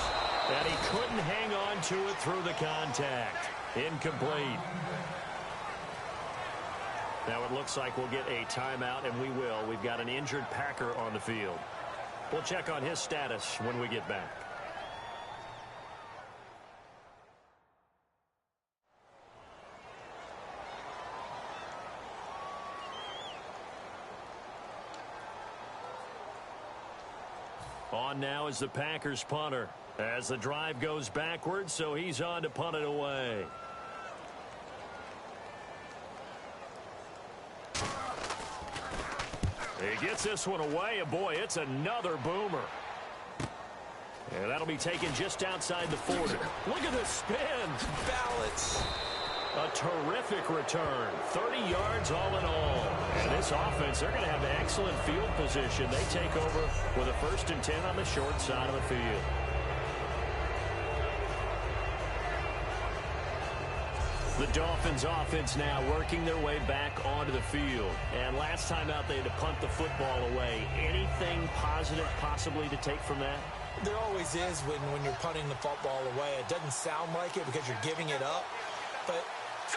Speaker 2: And he couldn't hang on to it through the contact. Incomplete. Now it looks like we'll get a timeout, and we will. We've got an injured Packer on the field. We'll check on his status when we get back. On now is the Packers punter as the drive goes backwards, so he's on to punt it away. He gets this one away, and boy, it's another boomer. And that'll be taken just outside the 40. Look at the spin.
Speaker 3: Balance.
Speaker 2: A terrific return. 30 yards all in all. And this offense, they're going to have excellent field position. They take over with a 1st and 10 on the short side of the field. The Dolphins offense now working their way back onto the field. And last time out, they had to punt the football away. Anything positive possibly to take from that?
Speaker 3: There always is when you're punting the football away. It doesn't sound like it because you're giving it up, but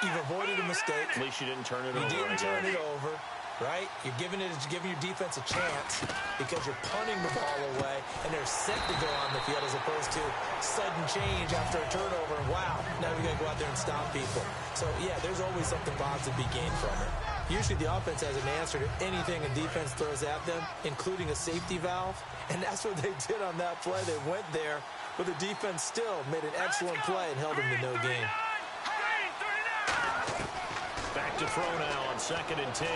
Speaker 3: you've avoided a mistake.
Speaker 2: At least you didn't turn it over.
Speaker 3: You didn't turn it over, right? You're giving your defense a chance because you're punting the ball away, and they're set to go on the field as opposed to sudden change after a turnover. And wow, now we got to go out there and stop people. So, yeah, there's always something positive to be gained from it. Usually the offense has an answer to anything a defense throws at them, including a safety valve. And that's what they did on that play. They went there, but the defense still made an excellent play and held them to no gain.
Speaker 2: Back to throw now on 2nd and 10.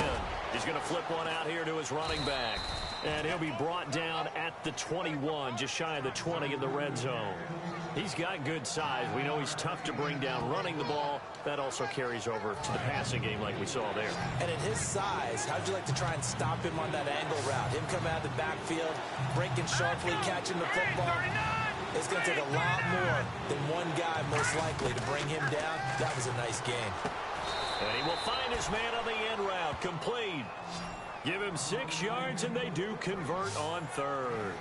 Speaker 2: He's going to flip one out here to his running back. And he'll be brought down at the 21, just shy of the 20 in the red zone. He's got good size. We know he's tough to bring down running the ball. That also carries over to the passing game like we saw there.
Speaker 3: And at his size, how'd you like to try and stop him on that angle route? Him coming out of the backfield, breaking sharply, catching the football. It's going to take a lot more than one guy most likely to bring him down. That was a nice game.
Speaker 2: And he will find his man on the end route, complete. Give him 6 yards, and they do convert on 3rd.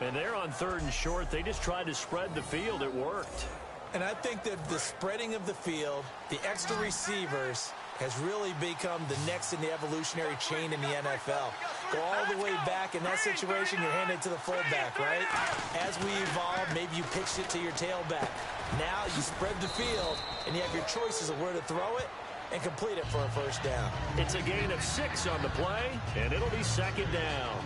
Speaker 2: And they're on 3rd and short. They just tried to spread the field. It worked.
Speaker 3: And I think that the spreading of the field, the extra receivers, has really become the next in the evolutionary chain in the NFL. Go all the way back in that situation, you're handed to the fullback, right? As we evolve, maybe you pitched it to your tailback. Now you spread the field, and you have your choices of where to throw it and complete it for a 1st down.
Speaker 2: It's a gain of 6 on the play, and it'll be 2nd down.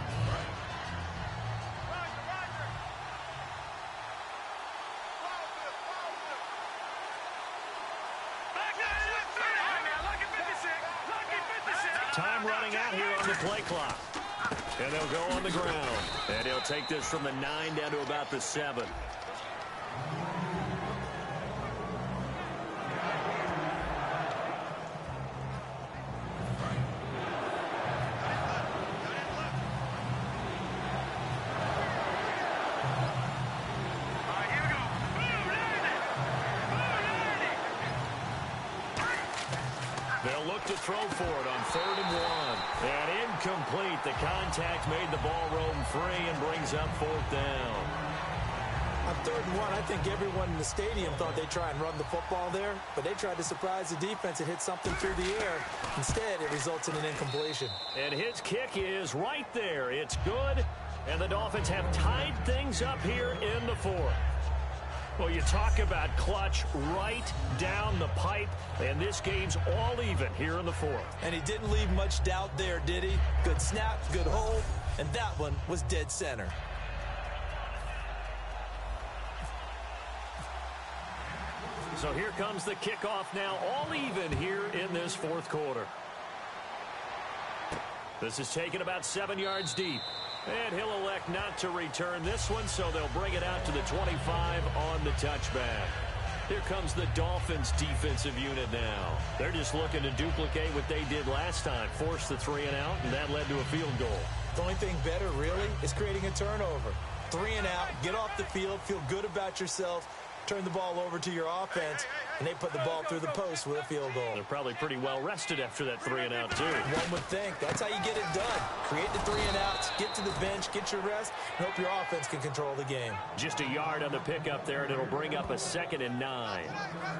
Speaker 2: Time running out here on the play clock. And they'll go on the ground. And he'll take this from the 9 down to about the 7. They'll look to throw for it on 3rd and 1. And incomplete. The contact made the ball roam free and brings up 4th down.
Speaker 3: On 3rd and 1, I think everyone in the stadium thought they'd try and run the football there, but they tried to surprise the defense and hit something through the air. Instead, it results in an incompletion.
Speaker 2: And his kick is right there. It's good, and the Dolphins have tied things up here in the 4th. Well, you talk about clutch right down the pipe, and this game's all even here in the 4th.
Speaker 3: And he didn't leave much doubt there, did he? Good snap, good hold, and that one was dead center.
Speaker 2: So here comes the kickoff now, all even here in this 4th quarter. This is taken about 7 yards deep. And he'll elect not to return this one, so they'll bring it out to the 25 on the touchback. Here comes the Dolphins defensive unit now. They're just looking to duplicate what they did last time, force the 3 and out, and that led to a field goal.
Speaker 3: The only thing better, really, is creating a turnover. 3 and out, get off the field, feel good about yourself, turn the ball over to your offense, and they put the ball through the post with a field goal.
Speaker 2: They're probably pretty well rested after that 3 and out, too.
Speaker 3: One would think. That's how you get it done. Create the 3 and outs, get to the bench, get your rest, and hope your offense can control the game.
Speaker 2: Just a yard on the pickup there, and it'll bring up a 2nd and 9.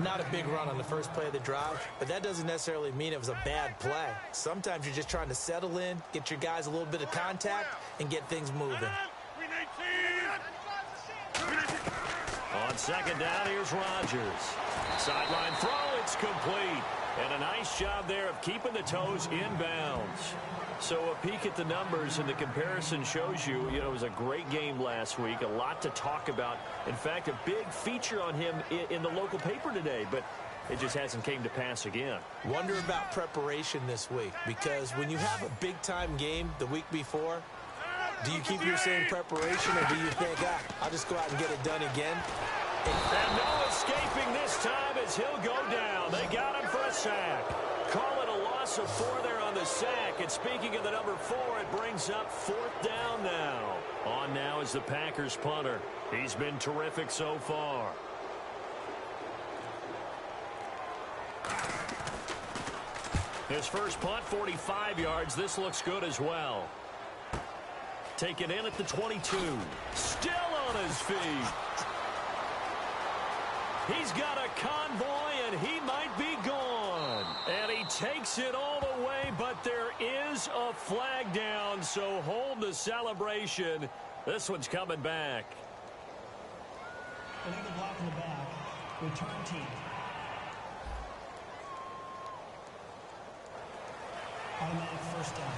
Speaker 3: Not a big run on the first play of the drive, but that doesn't necessarily mean it was a bad play. Sometimes you're just trying to settle in, get your guys a little bit of contact, and get things moving.
Speaker 2: On 2nd down, here's Rodgers. Sideline throw, it's complete. And a nice job there of keeping the toes in bounds. So a peek at the numbers and the comparison shows you, it was a great game last week, a lot to talk about. In fact, a big feature on him in the local paper today, but it just hasn't came to pass again.
Speaker 3: Wonder about preparation this week, because when you have a big-time game the week before, do you keep your same preparation, or do you think, I'll just go out and get it done again?
Speaker 2: And no escaping this time as he'll go down. They got him for a sack. Call it a loss of 4 there on the sack. And speaking of the number 4, it brings up 4th down now. On now is the Packers punter. He's been terrific so far. His first punt, 45 yards. This looks good as well. Taken in at the 22. Still on his feet. He's got a convoy, and he might be gone. And he takes it all the way, but there is a flag down, so hold the celebration. This one's coming back.
Speaker 4: Illegal block in the back. Return team. Automatic first down.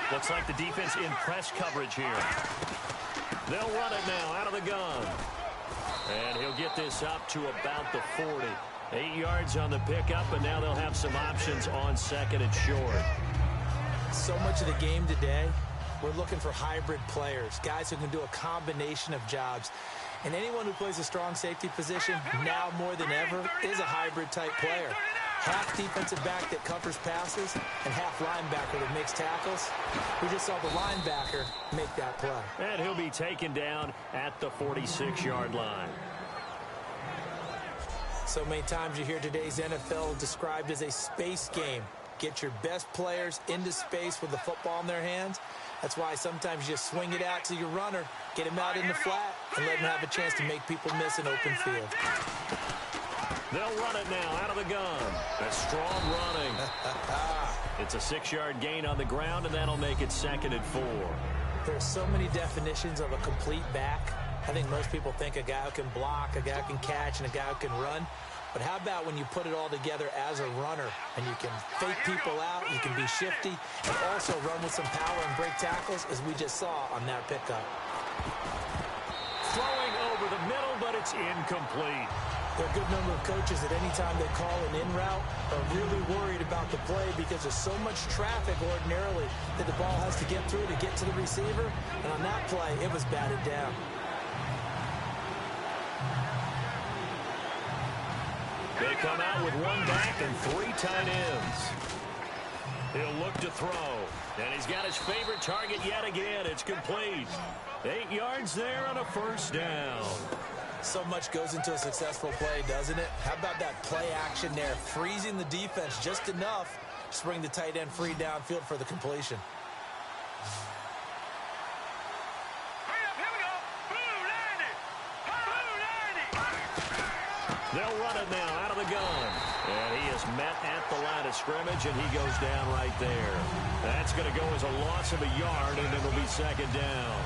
Speaker 2: Looks like the defense in press coverage here. They'll run it now out of the gun. And he'll get this up to about the 40. 8 yards on the pickup, and now they'll have some options on 2nd and short.
Speaker 3: So much of the game today, we're looking for hybrid players, guys who can do a combination of jobs. And anyone who plays a strong safety position, now more than ever, is a hybrid-type player. Half defensive back that covers passes and half linebacker that makes tackles. We just saw the linebacker make that play.
Speaker 2: And he'll be taken down at the 46-yard line.
Speaker 3: So many times you hear today's NFL described as a space game. Get your best players into space with the football in their hands. That's why sometimes you just swing it out to your runner, get him out in the flat, and let him have a chance to make people miss an open field.
Speaker 2: They'll run it now out of the gun. A strong running. It's a 6-yard gain on the ground, and that'll make it 2nd and 4.
Speaker 3: There's so many definitions of a complete back. I think most people think a guy who can block, a guy who can catch, and a guy who can run. But how about when you put it all together as a runner, and you can fake people out, you can be shifty, and also run with some power and break tackles, as we just saw on that pickup.
Speaker 2: Throwing over the middle, but it's incomplete.
Speaker 3: There are a good number of coaches that any time they call an in route are really worried about the play because there's so much traffic ordinarily that the ball has to get through to get to the receiver. And on that play, it was batted down.
Speaker 2: They come out with 1 back and 3 tight ends. He'll look to throw. And he's got his favorite target yet again. It's complete. 8 yards there on a first down.
Speaker 3: So much goes into a successful play, doesn't it? How about that play action there, freezing the defense just enough to bring the tight end free downfield for the completion.
Speaker 2: They'll run it now out of the gun. And he is met at the line of scrimmage, and he goes down right there. That's going to go as a loss of a yard, and it'll be 2nd down.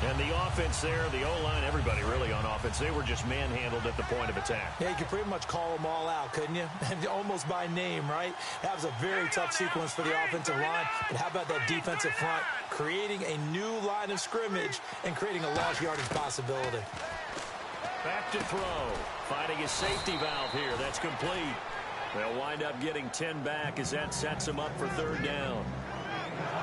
Speaker 2: And the offense there, the O-line, everybody really on offense, they were just manhandled at the point of attack.
Speaker 3: Yeah, you could pretty much call them all out, couldn't you? Almost by name, right? That was a very tough sequence for the offensive line. But how about that defensive front? Creating a new line of scrimmage and creating a large yardage possibility.
Speaker 2: Back to throw. Finding his safety valve here. That's complete. They'll wind up getting 10 back as that sets them up for 3rd down.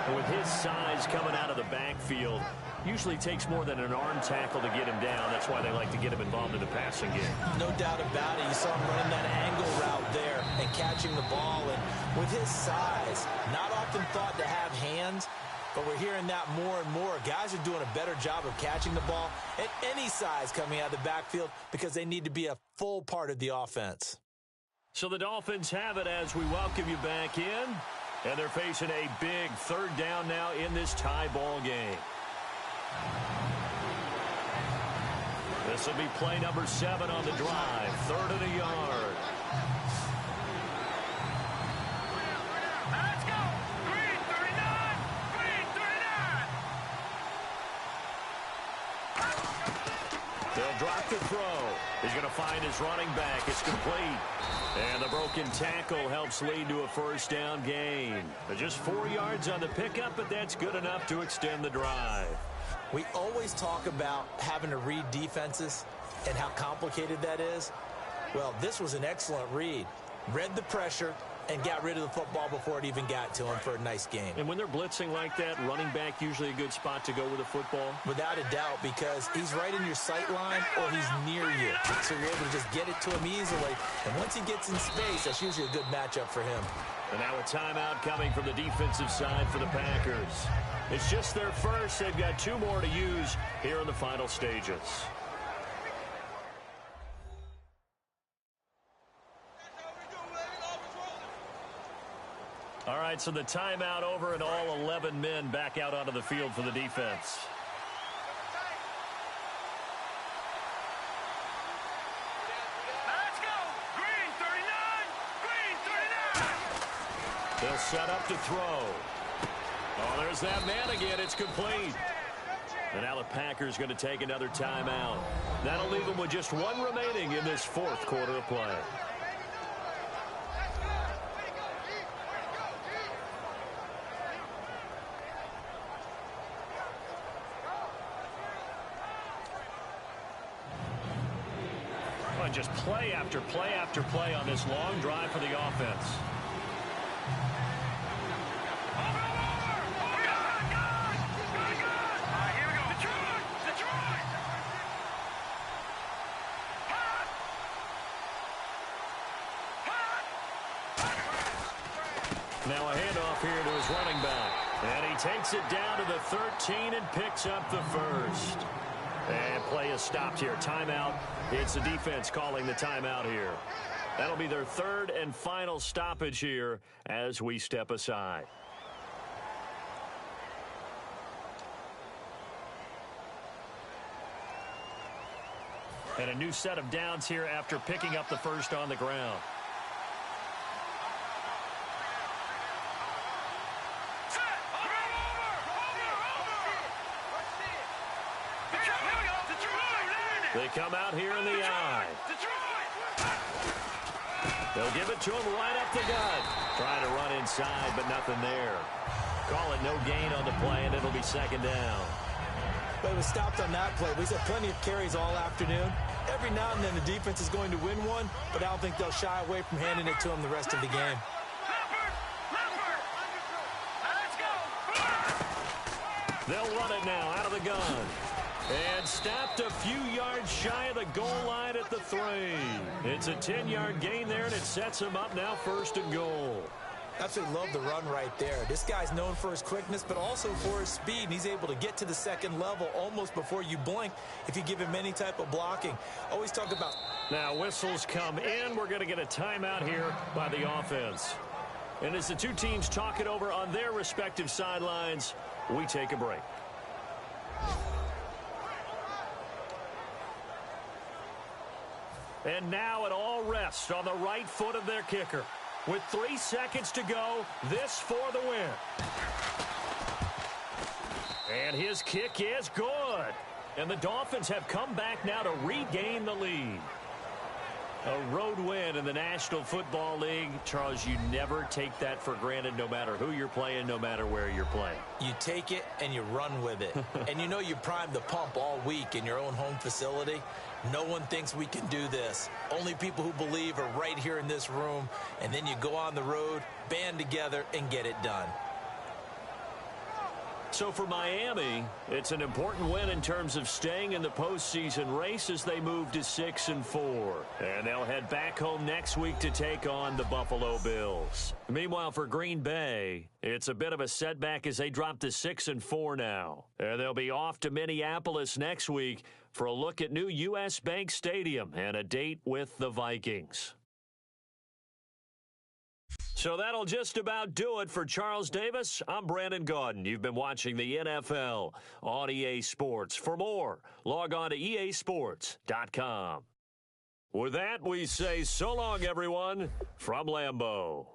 Speaker 2: And with his size coming out of the backfield, usually takes more than an arm tackle to get him down. That's why they like to get him involved in the passing game.
Speaker 3: No doubt about it. You saw him running that angle route there and catching the ball. And with his size, not often thought to have hands, but we're hearing that more and more. Guys are doing a better job of catching the ball at any size coming out of the backfield because they need to be a full part of the offense.
Speaker 2: So the Dolphins have it as we welcome you back in. And they're facing a big third down now in this tie ball game. This will be play number 7 on the drive. 3rd and a yard.
Speaker 5: Let's go. Green 39. Green 39.
Speaker 2: They'll drop the throw. He's going to find his running back. It's complete. And the broken tackle helps lead to a first down gain. Just 4 yards on the pickup, but that's good enough to extend the drive.
Speaker 3: We always talk about having to read defenses and how complicated that is. Well, this was an excellent read. Read the pressure and got rid of the football before it even got to him for a nice game.
Speaker 2: And when they're blitzing like that, running back usually a good spot to go with the football?
Speaker 3: Without a doubt, because he's right in your sight line or he's near you. So you're able to just get it to him easily. And once he gets in space, that's usually a good matchup for him.
Speaker 2: And now a timeout coming from the defensive side for the Packers. It's just their first. They've got 2 more to use here in the final stages. All right, so the timeout over and all 11 men back out onto the field for the defense.
Speaker 5: Let's go. Green 39. Green 39.
Speaker 2: They'll set up to throw. Oh, there's that man again. It's complete. And now the Packers going to take another timeout. That'll leave them with just 1 remaining in this 4th quarter of play. Just play after play after play on this long drive for the offense. Now a handoff here to his running back. And he takes it down to the 13 and picks up the first. And play is stopped here. Timeout. It's the defense calling the timeout here. That'll be their 3rd and final stoppage here as we step aside. And a new set of downs here after picking up the first on the ground. They come out here in the eye. They'll give it to him right up the gut. Trying to run inside, but nothing there. Call it no gain on the play, and it'll be 2nd down.
Speaker 3: But it was stopped on that play. We've had plenty of carries all afternoon. Every now and then the defense is going to win one, but I don't think they'll shy away from handing it to him the rest of the game.
Speaker 2: They'll run it now out of the gun. And stopped a few yards shy of the goal line at the 3. It's a 10-yard gain there, and it sets him up now 1st and goal.
Speaker 3: Absolutely love the run right there. This guy's known for his quickness, but also for his speed. And he's able to get to the 2nd level almost before you blink if you give him any type of blocking. Always talk about...
Speaker 2: Now whistles come in. We're going to get a timeout here by the offense. And as the 2 teams talk it over on their respective sidelines, we take a break. And now it all rests on the right foot of their kicker. With 3 seconds to go, this for the win. And his kick is good. And the Dolphins have come back now to regain the lead. A road win in the National Football League. Charles, you never take that for granted no matter who you're playing, no matter where you're playing.
Speaker 3: You take it and you run with it. And you know you primed the pump all week in your own home facility. No one thinks we can do this. Only people who believe are right here in this room. And then you go on the road, band together, and get it done.
Speaker 2: So for Miami, it's an important win in terms of staying in the postseason race as they move to 6-4. And they'll head back home next week to take on the Buffalo Bills. Meanwhile, for Green Bay, it's a bit of a setback as they drop to 6-4 now. And they'll be off to Minneapolis next week for a look at new U.S. Bank Stadium and a date with the Vikings. So that'll just about do it for Charles Davis. I'm Brandon Gaudin. You've been watching the NFL on EA Sports. For more, log on to easports.com. With that, we say so long, everyone, from Lambeau.